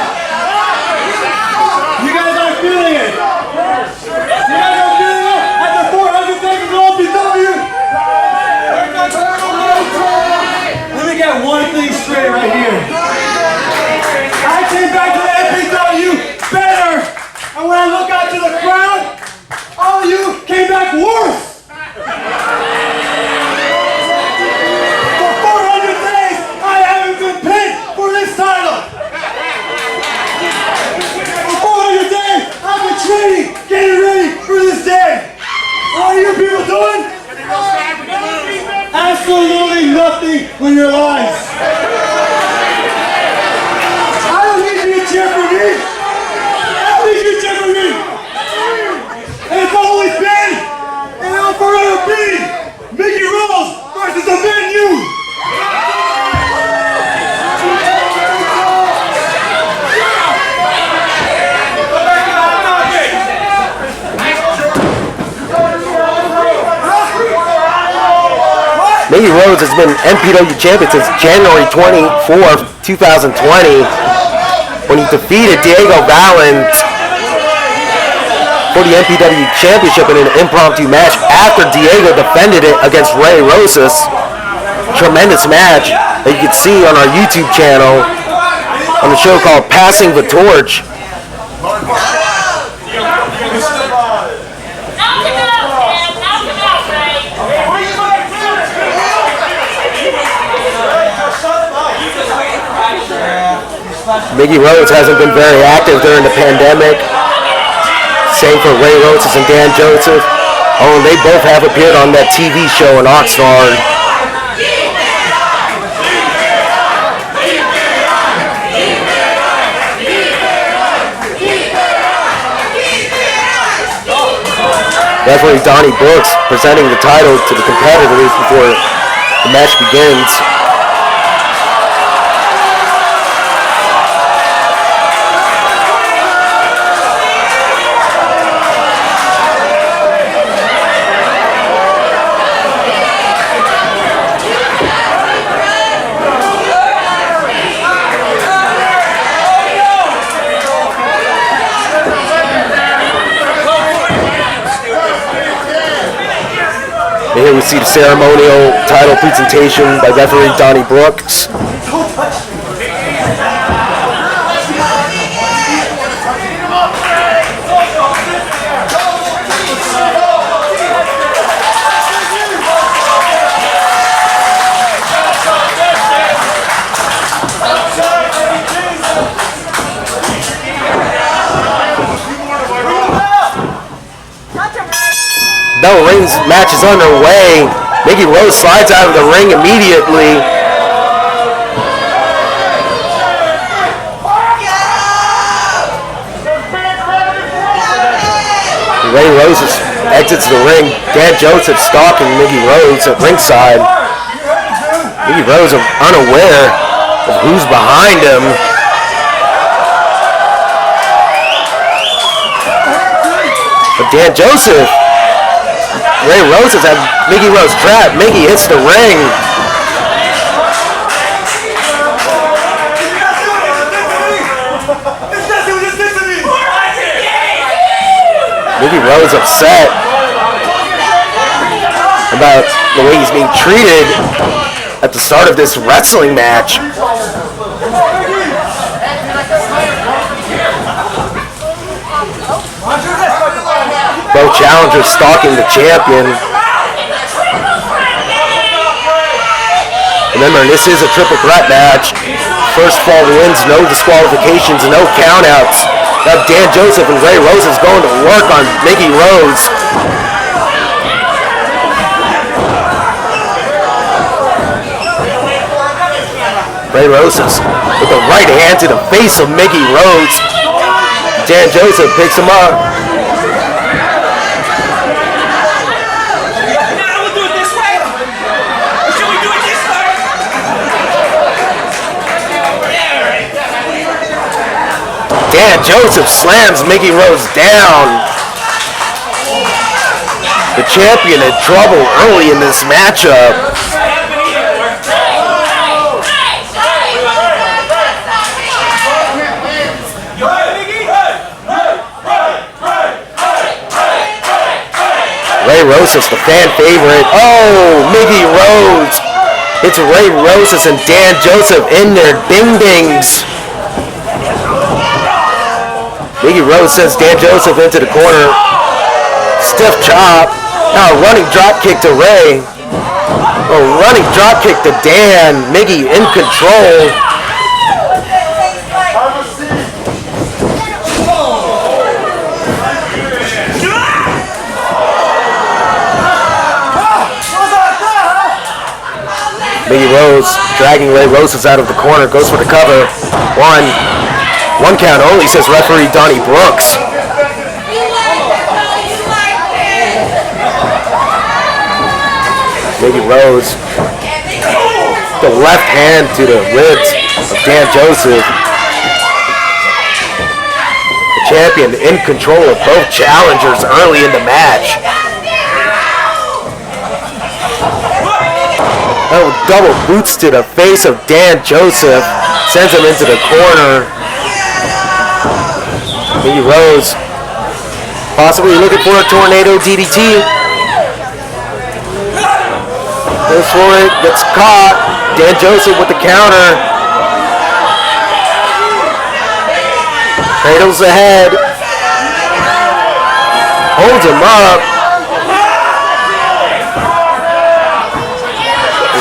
You guys aren't feeling it. You guys aren't feeling it at the 400 seconds OPW. Let me get one thing straight right here. I came back to the MPW better, and when I look out to the crowd, all of you came back worse. For 400 days, I haven't been pinned for this title. For 400 days, I've been training, getting ready for this day. What are you people doing? Absolutely nothing with your lives. I don't need you to cheer for me. I don't need you to cheer for me. And it's always been, and it'll forever be, Miggy Rose versus the venue. Miggy Rose has been MPW champion since January 24th, 2020, when he defeated Diego Valens for the MPW championship in an impromptu match after Diego defended it against Rosas. Tremendous match that you can see on our YouTube channel on a show called Passing the Torch. Miggy Rose hasn't been very active during the pandemic. Same for Ray Rosas and Dan Joseph. Oh, and they both have appeared on that TV show in Oxnard. Referee Donnie Brooks presenting the title to the competitors before the match begins. Here we see the ceremonial title presentation by referee Donnie Brooks. Bell Rings match is underway. Miggy Rose slides out of the ring immediately. Ray Rosas exits the ring. Dan Joseph stalking Miggy Rose at ringside. Miggy Rose unaware of who's behind him. But Dan Joseph, Ray Rosas had Miggy Rose trapped. Miggy hits the ring. Miggy Rose upset about the way he's being treated at the start of this wrestling match. Both challengers stalking the champion. Remember, this is a triple threat match. First fall wins, no disqualifications, no countouts. Now Dan Joseph and Ray Rosas going to work on Miggy Rose. Ray Rosas with the right hand to the face of Miggy Rose. Dan Joseph picks him up. Dan Joseph slams Miggy Rose down. The champion had trouble early in this matchup. Ray Rosas, the fan favorite. Oh, Miggy Rose. It's Ray Rosas and Dan Joseph in their ding-dings. Miggy Rose sends Dan Joseph into the corner. Stiff chop. Now a running drop kick to Ray. A running drop kick to Dan. Miggy in control. Miggy Rose dragging Ray Rosas out of the corner. Goes for the cover. One count only, says referee Donnie Brooks. Miggy Rose, the left hand to the ribs of Dan Joseph. The champion in control of both challengers early in the match. Oh, double boots to the face of Dan Joseph. Sends him into the corner. Miggy Rose possibly looking for a tornado DDT. Goes for it, gets caught. Dan Joseph with the counter. Cradles ahead. Holds him up.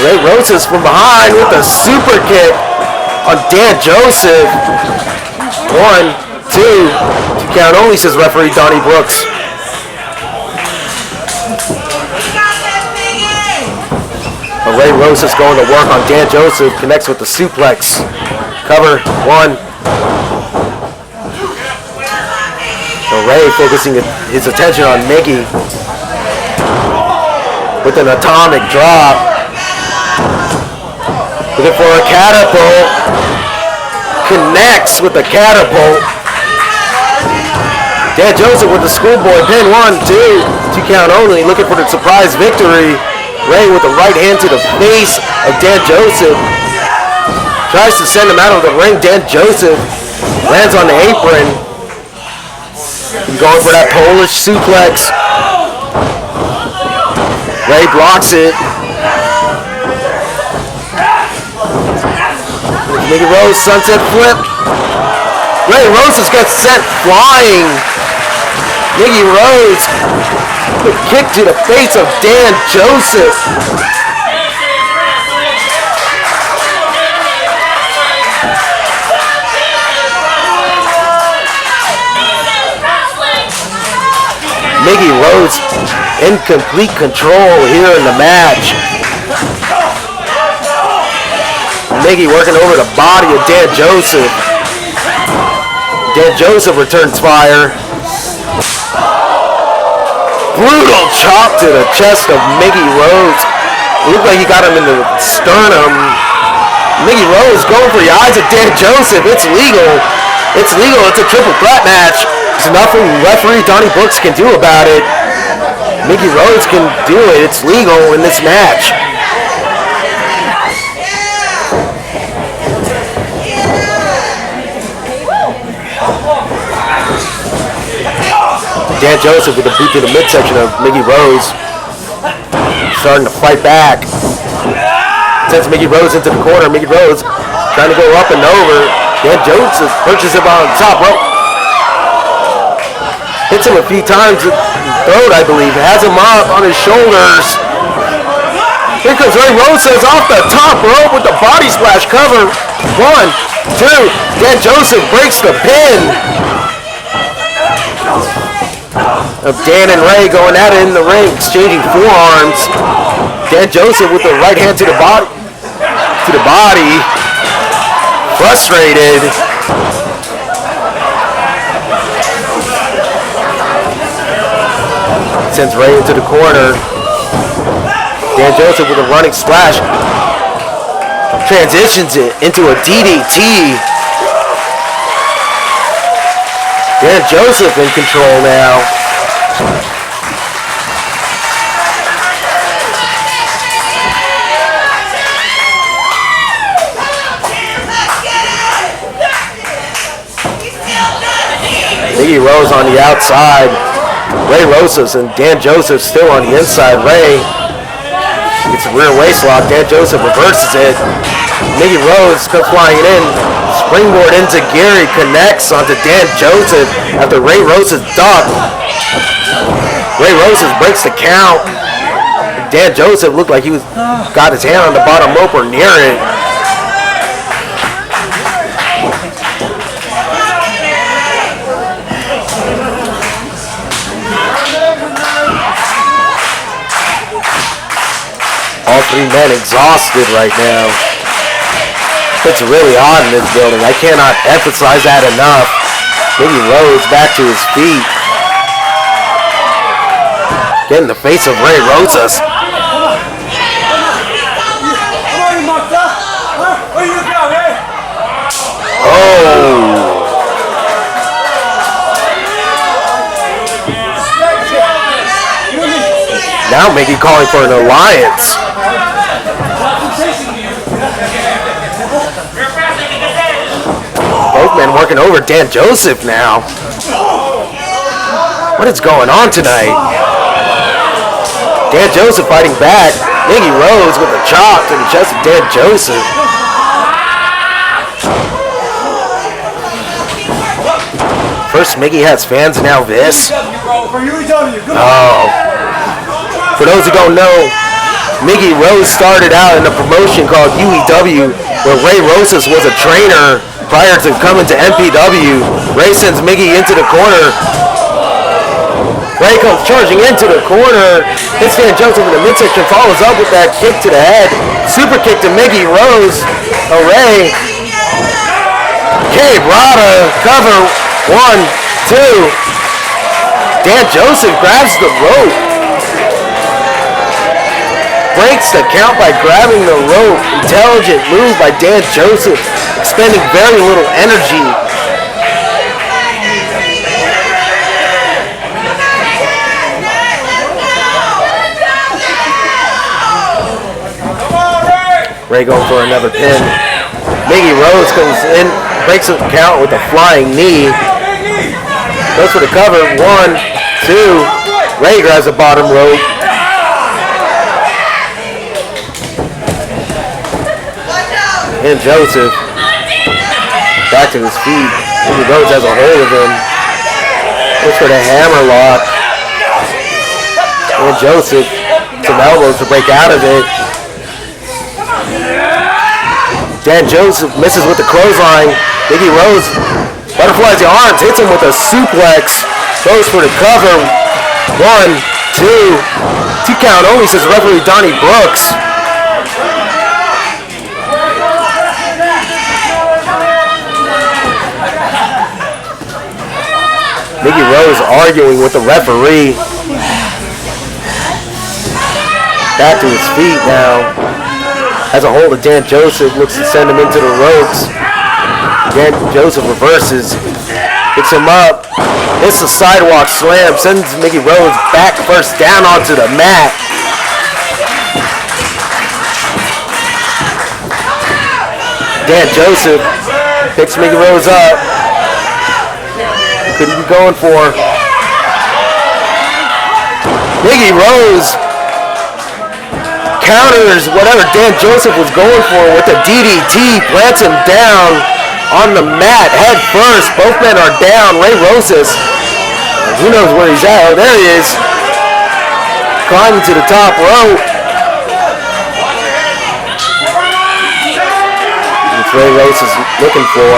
Ray Rosas from behind with a super kick on Dan Joseph. 1, 2. count only, says referee Donnie Brooks. But Ray Rosas going to work on Dan Joseph, connects with the suplex. Cover, 1. So Ray focusing his attention on Miggy with an atomic drop. Looking for a catapult. Connects with the catapult. Dan Joseph with the schoolboy pin. 1, 2. 2 count only. Looking for the surprise victory. Ray with the right hand to the face of Dan Joseph. Tries to send him out of the ring. Dan Joseph lands on the apron. Going for that Polish suplex. Ray blocks it. Miggy Rose, sunset flip. Ray Rosas gets sent flying. Miggy Rose, the kick to the face of Dan Joseph. Miggy Rose in complete control here in the match. Miggy working over the body of Dan Joseph. Dan Joseph returns fire. Brutal chop to the chest of Miggy Rose. It looked like he got him in the sternum. Miggy Rose going for the eyes of Dan Joseph. It's legal. It's legal. It's a triple threat match. There's nothing referee Donnie Brooks can do about it. Miggy Rose can do it. It's legal in this match. Dan Joseph with a boot to the midsection of Miggy Rose. Starting to fight back. Sends Miggy Rose into the corner. Miggy Rose trying to go up and over. Dan Joseph purchases him on top rope. Hits him a few times with the throat, I believe. Has him up on his shoulders. Here comes Ray Rosas off the top rope with the body splash cover. 1, 2. Dan Joseph breaks the pin. Of Dan and Ray going at it in the ring, exchanging forearms. Dan Joseph with the right hand to the body. Frustrated. Sends Ray into the corner. Dan Joseph with a running splash. Transitions it into a DDT. Dan Joseph in control now. Miggy Rose on the outside. Ray Rosas and Dan Joseph still on the inside. Ray gets a rear waist lock. Dan Joseph reverses it. Miggy Rose comes flying in. Springboard into Gary, connects onto Dan Joseph after Ray Rosas duck. Ray Rosas breaks the count. Dan Joseph looked like he got his hand on the bottom rope or near it. All 3 men exhausted right now. It's really hot in this building. I cannot emphasize that enough. Miggy Rose back to his feet. Get in the face of Ray Rosas. Oh. Now Miggy calling for an alliance. Both men working over Dan Joseph now. What is going on tonight? Dan Joseph fighting back. Miggy Rose with a chop to the chest of Dan Joseph. First Miggy has fans, now this. Oh. For those who don't know, Miggy Rose started out in a promotion called UEW, where Ray Rosas was a trainer prior to coming to MPW. Ray sends Miggy into the corner. Ray comes charging into the corner. Hits Dan Joseph in the midsection, follows up with that kick to the head. Super kick to Miggy Rose. Ray. Brada, cover, 1, 2. Dan Joseph grabs the rope. Breaks the count by grabbing the rope. Intelligent move by Dan Joseph, expending very little energy. Ray going for another pin. Miggy Rose comes in, breaks the count with a flying knee. Goes for the cover. 1, 2. Ray grabs the bottom rope. And Joseph back to his feet. Miggy Rose has a hold of him. Goes for the hammer lock. And Joseph some elbows to break out of it. Dan Joseph misses with the clothesline. Miggy Rose butterflies the arms, hits him with a suplex. Goes for the cover. 1, 2. 2 count only, says referee Donnie Brooks. Miggy Rose arguing with the referee. Back to his feet now. Has a hold of Dan Joseph, looks to send him into the ropes. Dan Joseph reverses, picks him up, hits the sidewalk slam, sends Miggy Rose back first down onto the mat. Dan Joseph picks Miggy Rose up. Could he be going for? Miggy Rose counters whatever Dan Joseph was going for with a DDT, plants him down on the mat, head first. Both men are down. Ray Rosas, who knows where he's at? Oh, there he is. Climbing to the top rope. It's Ray Rosas looking for.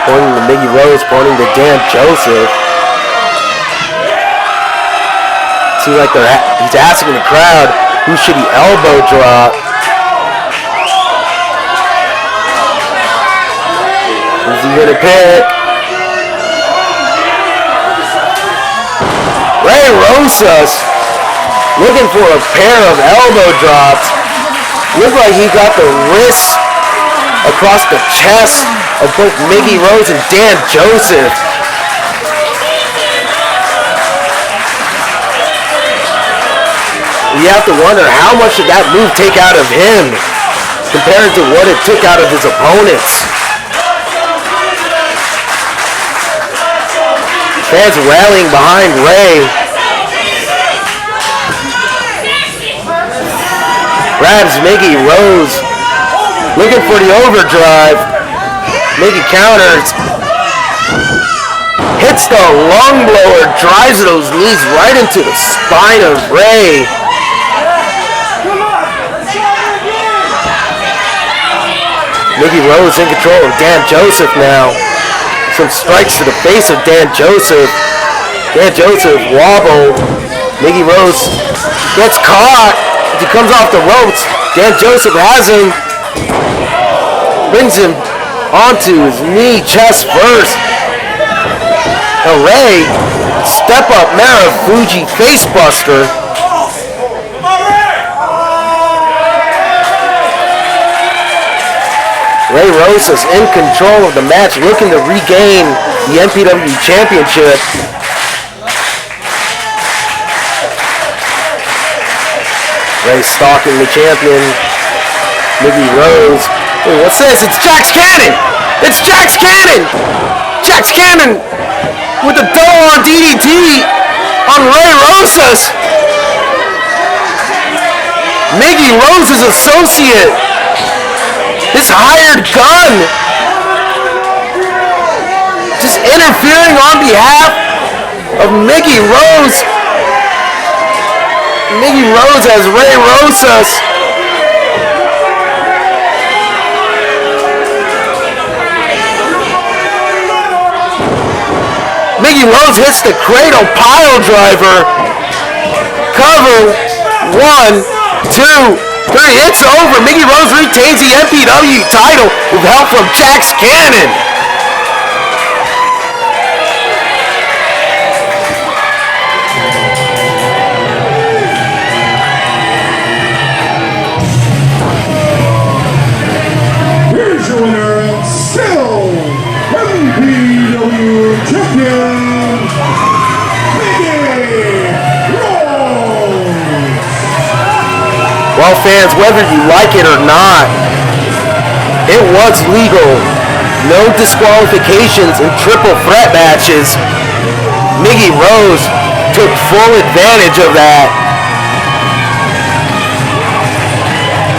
Pointing to Miggy Rose, pointing to Dan Joseph. Seems like he's asking the crowd, who should he elbow drop? Who's he gonna pick? Ray Rosas looking for a pair of elbow drops. Looked like he got the wrists across the chest of both Miggy Rose and Dan Joseph. You have to wonder how much did that move take out of him compared to what it took out of his opponents. Fans rallying behind Ray. Grabs Miggy Rose, looking for the overdrive. Miggy counters. Hits the lung blower, drives those knees right into the spine of Ray. Miggy Rose in control of Dan Joseph now. Some strikes to the face of Dan Joseph. Dan Joseph wobbled. Miggy Rose gets caught. He comes off the ropes. Dan Joseph has him. Brings him onto his knee, chest first. Now Ray, step up Marufuji facebuster. Ray Rosas in control of the match, looking to regain the MPW Championship. Ray stalking the champion, Miggy Rose. Hey, what's this? It's Jax Cannon! It's Jax Cannon! Jax Cannon with a double on DDT on Ray Rosas. Miggy Rose's associate. His hired gun, just interfering on behalf of Miggy Rose. Miggy Rose as Ray Rosas. Miggy Rose hits the cradle pile driver. Cover. 1, 2, 3. It's over. Miggy Rose retains the MPW title with help from Jax Cannon. Here's your winner and still MPW champion, Miggy Rose. Well, fans, whether you like it or not, it was legal. No disqualifications in triple threat matches. Miggy Rose took full advantage of that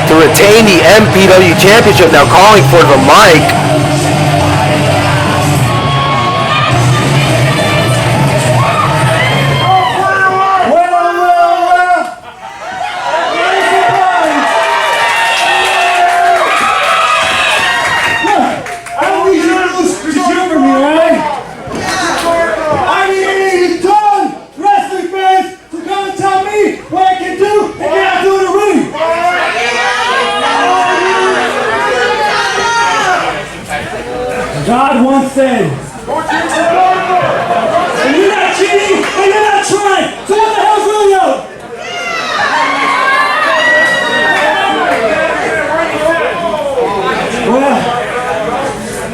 to retain the MPW Championship. Now calling for the mic. God once said, and you're not cheating and you're not trying, so what the hell's really up? Well,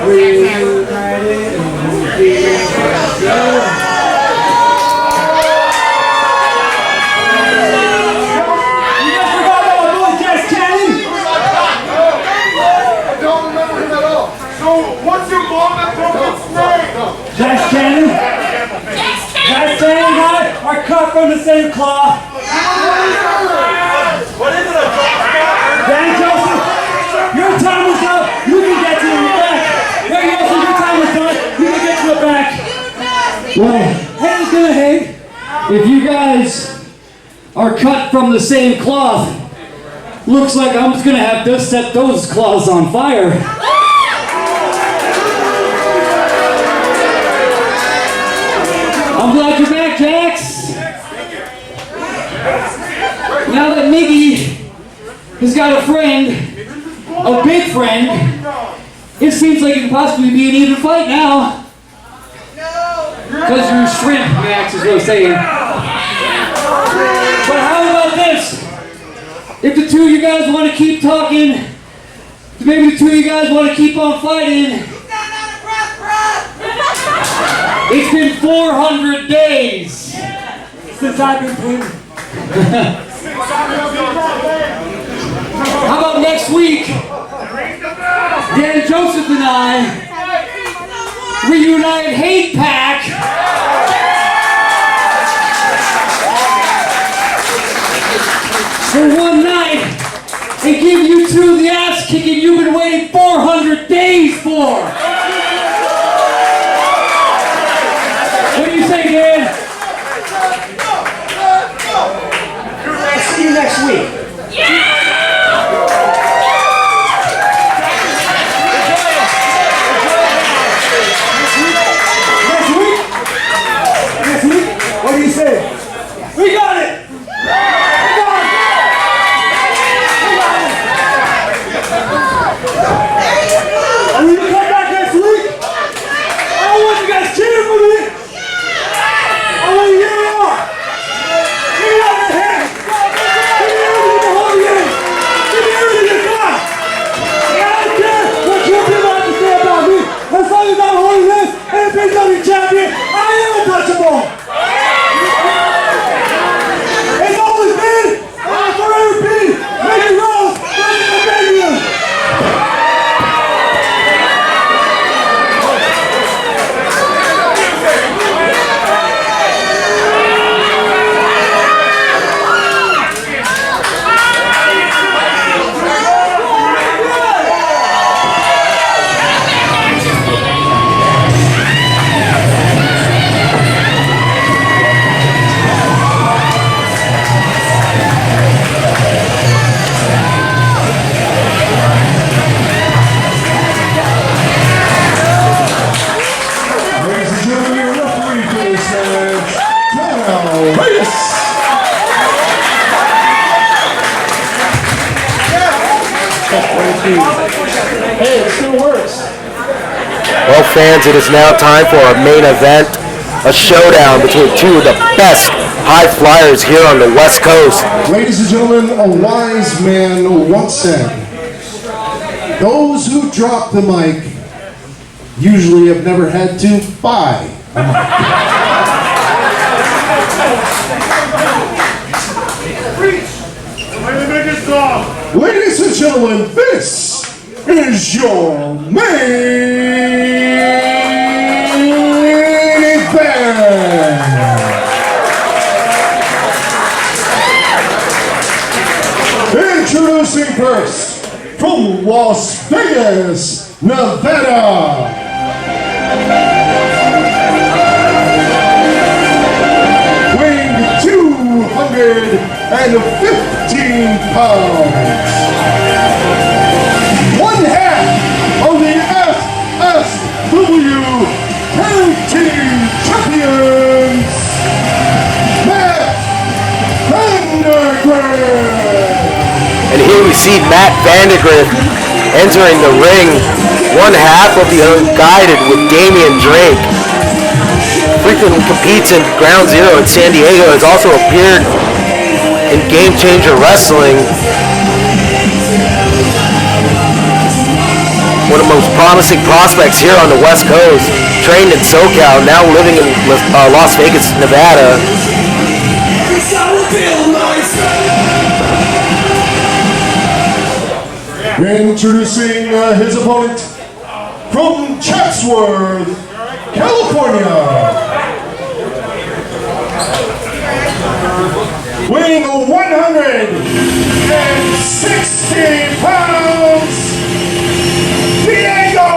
we united and we You guys forgot about my boy Jax Cannon? I don't remember him at all. So, what's your mom and brother's name? Jax Cannon? Jax Cannon and I are cut from the same cloth. What is it, a drop? Dan Joseph, your time is up. You can get to the back. Ray Wilson, your time is done. You can get to the back. Well, haters gonna hate. If you guys are cut from the same cloth, looks like I'm just gonna have to set those cloths on fire. I'm glad you're back, Jax. Now that Miggy has got a friend, a big friend, it seems like it can possibly be an even fight now. Because you're shrimp, Max is what I'm saying. But how about this? If the two of you guys want to keep talking, maybe the two of you guys want to keep on fighting. It's been 400 days since I've been playing. How about next week? Dan Joseph and I reunite Hate Pack. For one night and give you two the ass kicking you've been waiting 400 days for. What do you say, Dan? I'll see you next week. Next week? What do you say? We got it! Are we gonna come back next week? I don't want you guys cheering for me! I want to hear it all! Give me all your hands! Give me everything! Hey, it still works. Well, fans, it is now time for our main event, a showdown between two of the best high flyers here on the West Coast. Ladies and gentlemen, a wise man once said, those who drop the mic usually have never had to buy a mic. Ladies and gentlemen, this is your main event. Introducing first, from Las Vegas, Nevada, weighing 215 pounds, one half of the FSW Tag Team Champions, Matt Vandagriff. And here we see Matt Vandagriff entering the ring, one half of the Unguided with Damian Drake. Frequently competes in Ground Zero in San Diego, has also appeared in Game Changer Wrestling. One of the most promising prospects here on the West Coast, trained in SoCal, now living in Las Vegas, Nevada. Introducing his opponent from Chatsworth, California, weighing 160 pounds, Diego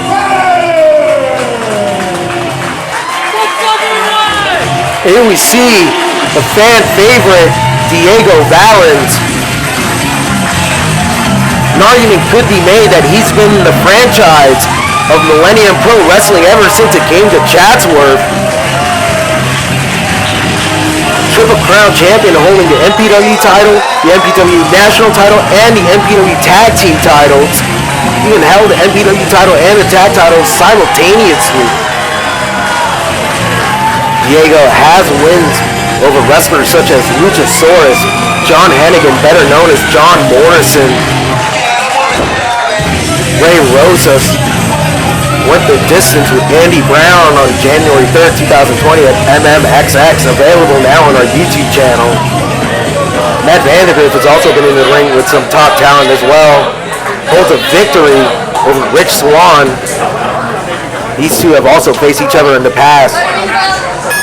Valens. Here we see the fan favorite, Diego Valens. An argument could be made that he's been the franchise of Millennium Pro Wrestling ever since it came to Chatsworth. Triple Crown champion holding the MPW title, the MPW National title, and the MPW Tag Team titles. He even held the MPW title and the Tag title simultaneously. Diego has wins over wrestlers such as Luchasaurus, John Hennigan, better known as John Morrison, Ray Rosas, went the distance with Andy Brown on January 3rd, 2020 at MMXX, available now on our YouTube channel. Matt Vandagriff has also been in the ring with some top talent as well. Holds a victory over Rich Swan. These two have also faced each other in the past.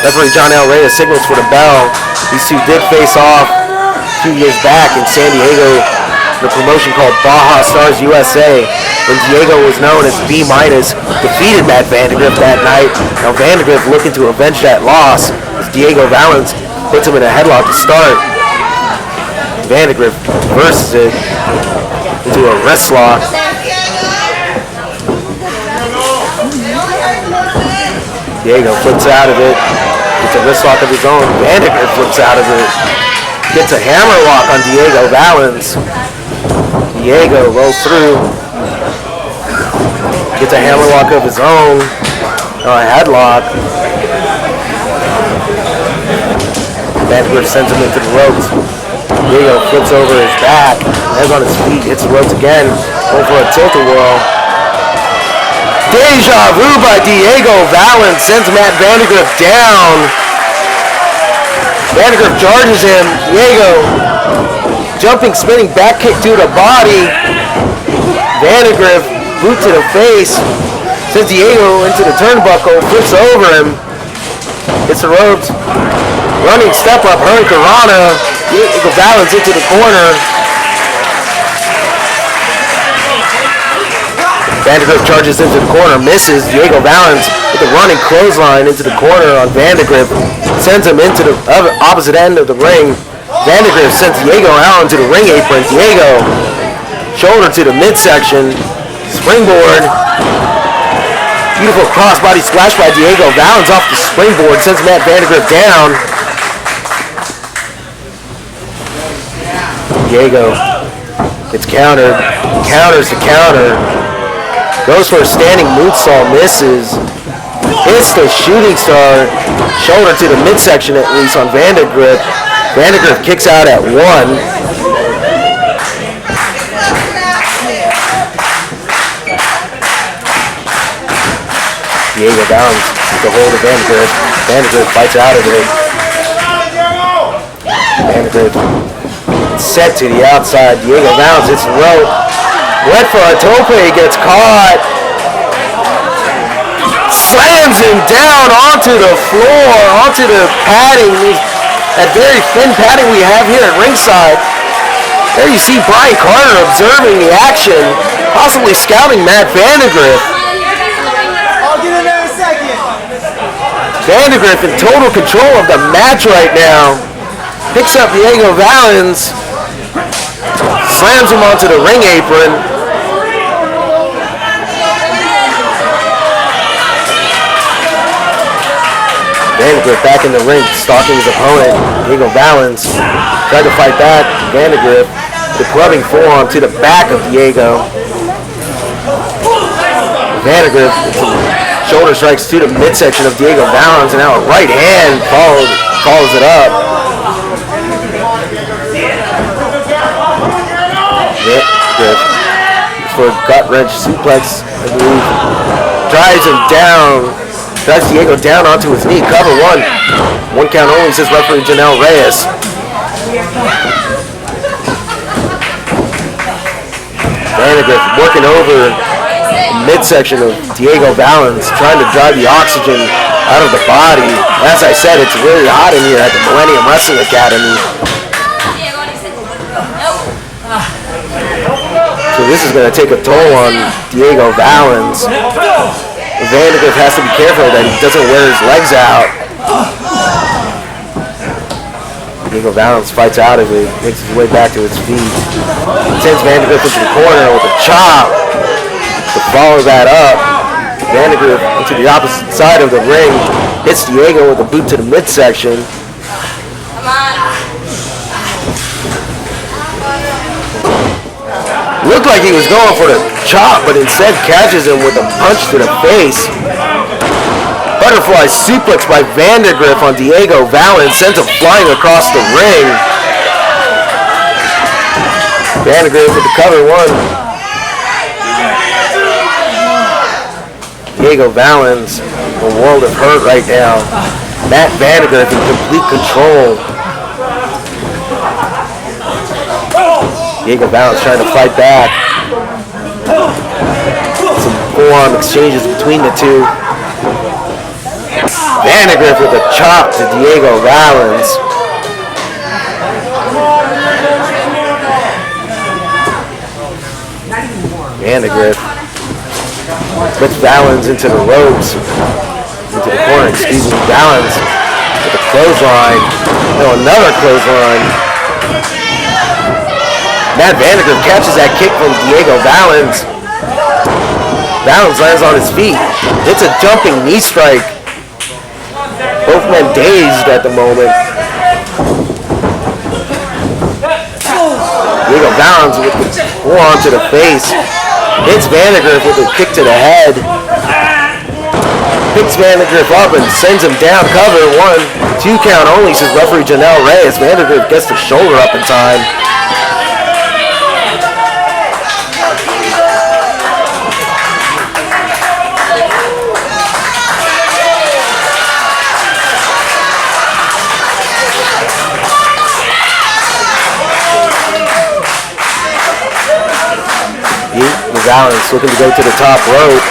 Referee John L. Reyes signals for the bell. These two did face off a few years back in San Diego, the promotion called Baja Stars USA, when Diego was known as B-, defeated Matt Vandagriff that night. Now Vandagriff looking to avenge that loss as Diego Valens puts him in a headlock to start. Vandagriff reverses it into a wrist lock. Diego flips out of it, gets a wrist lock of his own. Vandagriff flips out of it, gets a hammer lock on Diego Valens. Diego rolls through, gets a hammer lock of his own, a headlock. Vandagriff sends him into the ropes. Diego flips over his back, lands on his feet, hits the ropes again, going for a tilt-a-whirl. Deja vu by Diego Valens sends Matt Vandagriff down. Vandagriff charges him. Diego jumping, spinning back kick to the body. Vandagriff boot to the face. Sends Diego into the turnbuckle, flips over him. Hits the ropes. Running step up, Hurricanrana. Diego Valens into the corner. Vandagriff charges into the corner, misses. Diego Valens with a running clothesline into the corner on Vandagriff. Sends him into the opposite end of the ring. Vandagriff sends Diego out into the ring apron. Diego, shoulder to the midsection. Springboard. Beautiful crossbody splash by Diego Valens off the springboard. Sends Matt Vandagriff down. Diego It's countered. Counters to counter. Goes for a standing moonsault, misses. Hits the shooting star. Shoulder to the midsection at least on Vandagriff. Vandagriff kicks out at 1. Diego Valens with the hold of Vandagriff. Vandagriff fights out of it. Vandagriff set to the outside. Diego Valens hits the rope. Went for a tope, gets caught. Slams him down onto the floor, onto the padding. That very thin padding we have here at ringside. There you see Brian Carter observing the action, possibly scouting Matt Vandagriff. I'll get in there in a second. Vandagriff in total control of the match right now. Picks up Diego Valens. Slams him onto the ring apron. Vandagriff back in the ring, stalking his opponent. Diego Valens tried to fight back. Vandagriff, the clubbing forearm to the back of Diego. Vandagriff, shoulder strikes to the midsection of Diego Valens, and now a right hand follows it up. Vandagriff for a gut wrench suplex, I believe. Drives him down. Drives Diego down onto his knee. Cover 1. 1 count only, says referee Janelle Reyes. Vandagriff working over the midsection of Diego Valens, trying to drive the oxygen out of the body. As I said, it's really hot in here at the Millennium Wrestling Academy. So this is going to take a toll on Diego Valens. Vandagriff has to be careful that he doesn't wear his legs out. Diego Valens fights out of it, makes his way back to his feet. Sends Vandagriff into the corner with a chop to follow that up. Vandagriff into the opposite side of the ring, hits Diego with a boot to the midsection. Looked like he was going for the chop, but instead catches him with a punch to the face. Butterfly suplex by Vandagriff on Diego Valens, sends him flying across the ring. Vandagriff with the cover 1. Diego Valens, a world of hurt right now. Matt Vandagriff in complete control. Diego Valens trying to fight back. Some forearm exchanges between the two. Vandagriff with a chop to Diego Valens. Vandagriff puts Valens into the ropes. Into the corner, excuse me. Valens with a clothesline. No, another clothesline. Matt Vandagriff catches that kick from Diego Valens. Valens lands on his feet. It's a jumping knee strike. Both men dazed at the moment. Diego Valens with the forearm to the face. Hits Vandagriff with a kick to the head. Picks Vandagriff up and sends him down. Cover 1. 2 count only, says referee Janelle Reyes. Vandagriff gets the shoulder up in time. Valens looking to go to the top rope.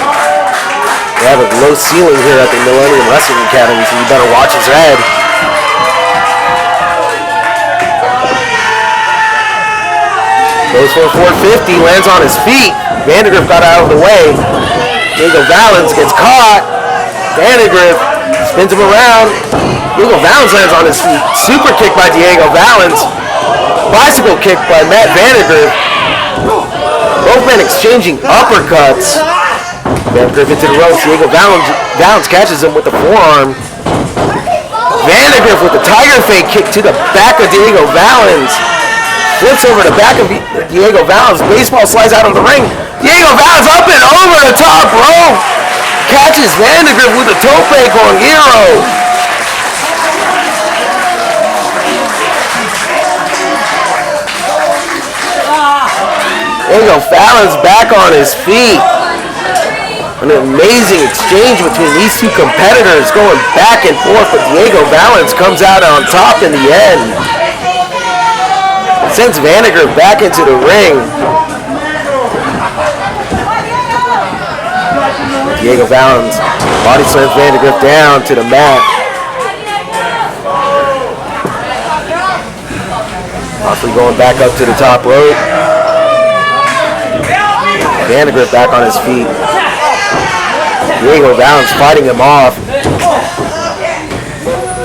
They have a low ceiling here at the Millennium Wrestling Academy, so you better watch his head. Goes for a 450, lands on his feet. Vandagriff got out of the way. Diego Valens gets caught. Vandagriff spins him around. Diego Valens lands on his feet. Super kick by Diego Valens. Bicycle kick by Matt Vandagriff. Both men exchanging uppercuts. Vandagriff into the ropes. Diego Valens catches him with the forearm. Vandagriff with the tiger fake kick to the back of Diego Valens. Flips over the back of Diego Valens. Baseball slides out of the ring. Diego Valens up and over the top rope. Catches Vandagriff with a tope con hero. Diego Valens back on his feet. An amazing exchange between these two competitors going back and forth, but Diego Valens comes out on top in the end. Sends Vandagriff back into the ring. Diego Valens body slams Vandagriff down to the mat. Possibly going back up to the top rope. Vandagriff back on his feet. Diego Valens fighting him off.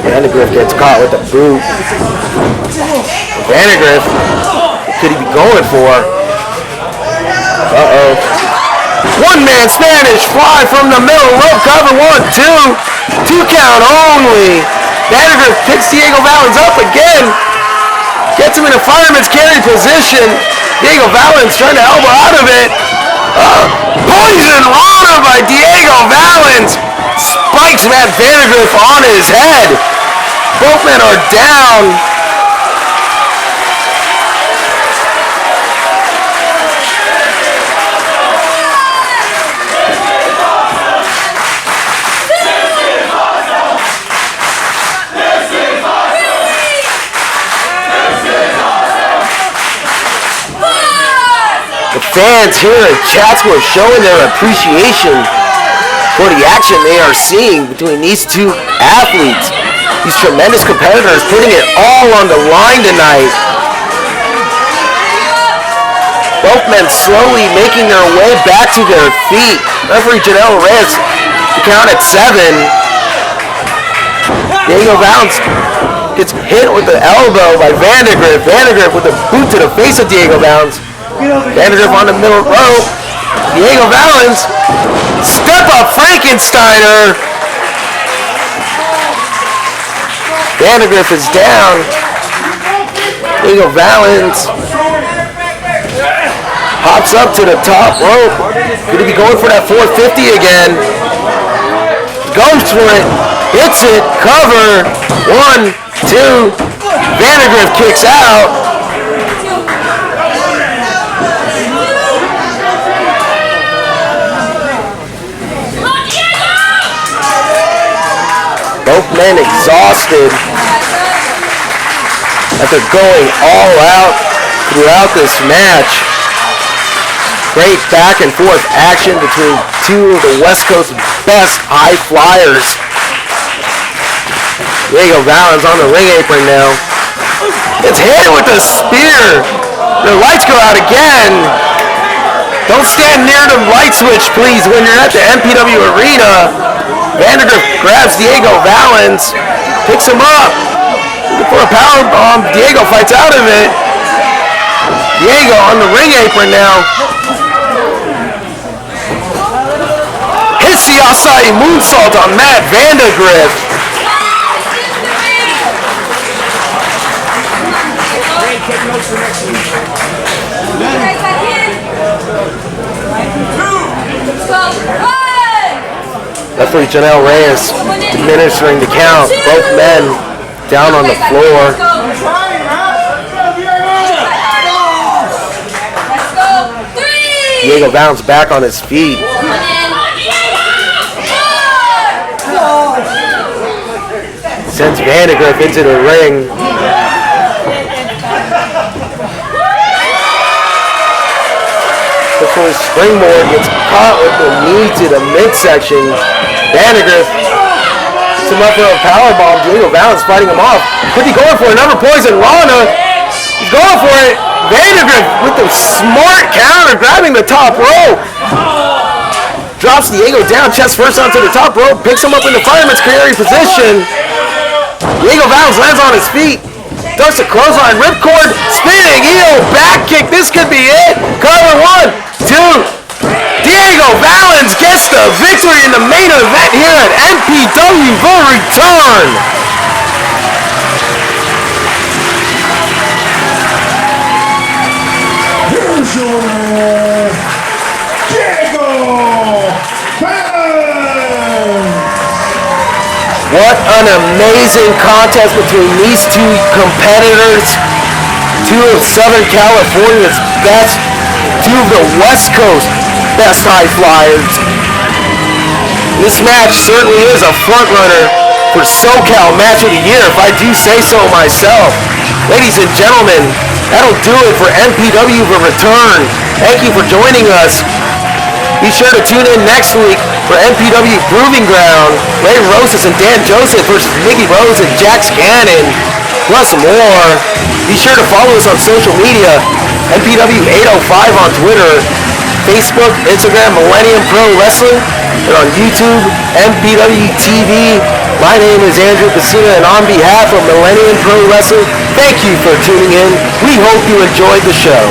Vandagriff gets caught with the boot. Vandagriff, what could he be going for? Uh-oh. One-man Spanish fly from the middle rope cover. 1, 2. 2 count only. Vandagriff picks Diego Valens up again. Gets him in a fireman's carry position. Diego Valens trying to elbow out of it. Poison Rana by Diego Valens. Spikes Matt Vandagriff on his head. Both men are down. Fans here at Chatsworth showing their appreciation for the action they are seeing between these two athletes. These tremendous competitors putting it all on the line tonight. Both men slowly making their way back to their feet. Referee Janelle Reyes to count at 7. Diego Valens gets hit with the elbow by Vandagriff. Vandagriff with a boot to the face of Diego Valens. Vandagriff on the middle rope. Diego Valens. Step up Frankensteiner. Vandagriff is down. Diego Valens hops up to the top rope. Could he be going for that 450 again? Goes for it. Hits it. Cover. 1, 2. Vandagriff kicks out. Both men exhausted after going all out throughout this match. Great back and forth action between two of the West Coast's best high flyers. Diego Valens on the ring apron now. It's hit with a spear. The lights go out again. Don't stand near the light switch, please, when you're at the MPW Arena. Vandagriff grabs Diego Valens, picks him up, looking for a power bomb. Diego fights out of it. Diego on the ring apron now. Hits the outside moonsault on Matt Vandagriff. Referee Janelle Reyes administering the count. Both men down on the floor. Diego Valens back on his feet. Sends Vandagriff into the ring. Before his springboard gets caught with the knee to the midsection. Vandagriff hits him up for a powerbomb. Diego Valens fighting him off. Could he going for another poison Rana? He's going for it. Vandagriff with the smart counter, grabbing the top rope. Drops Diego down, chest first onto the top rope, picks him up in the fireman's carry position. Diego Valens lands on his feet. Ducks a clothesline, ripcord, spinning heel, back kick. This could be it. Cover 1, 2. Diego Valens gets the victory in the main event here at MPW The Return. What an amazing contest between these two competitors. Two of Southern California's best, two of the West Coast best high flyers. This match certainly is a front runner for SoCal Match of the Year, if I do say so myself. Ladies and gentlemen, that'll do it for MPW The Return. Thank you for joining us. Be sure to tune in next week for MPW Proving Ground, Ray Rosas and Dan Joseph versus Miggy Rose and Jack Scannon, plus more. Be sure to follow us on social media, MPW 805 on Twitter, Facebook, Instagram, Millennium Pro Wrestling, and on YouTube, MPW TV. My name is Andrew Pacina, and on behalf of Millennium Pro Wrestling, thank you for tuning in. We hope you enjoyed the show.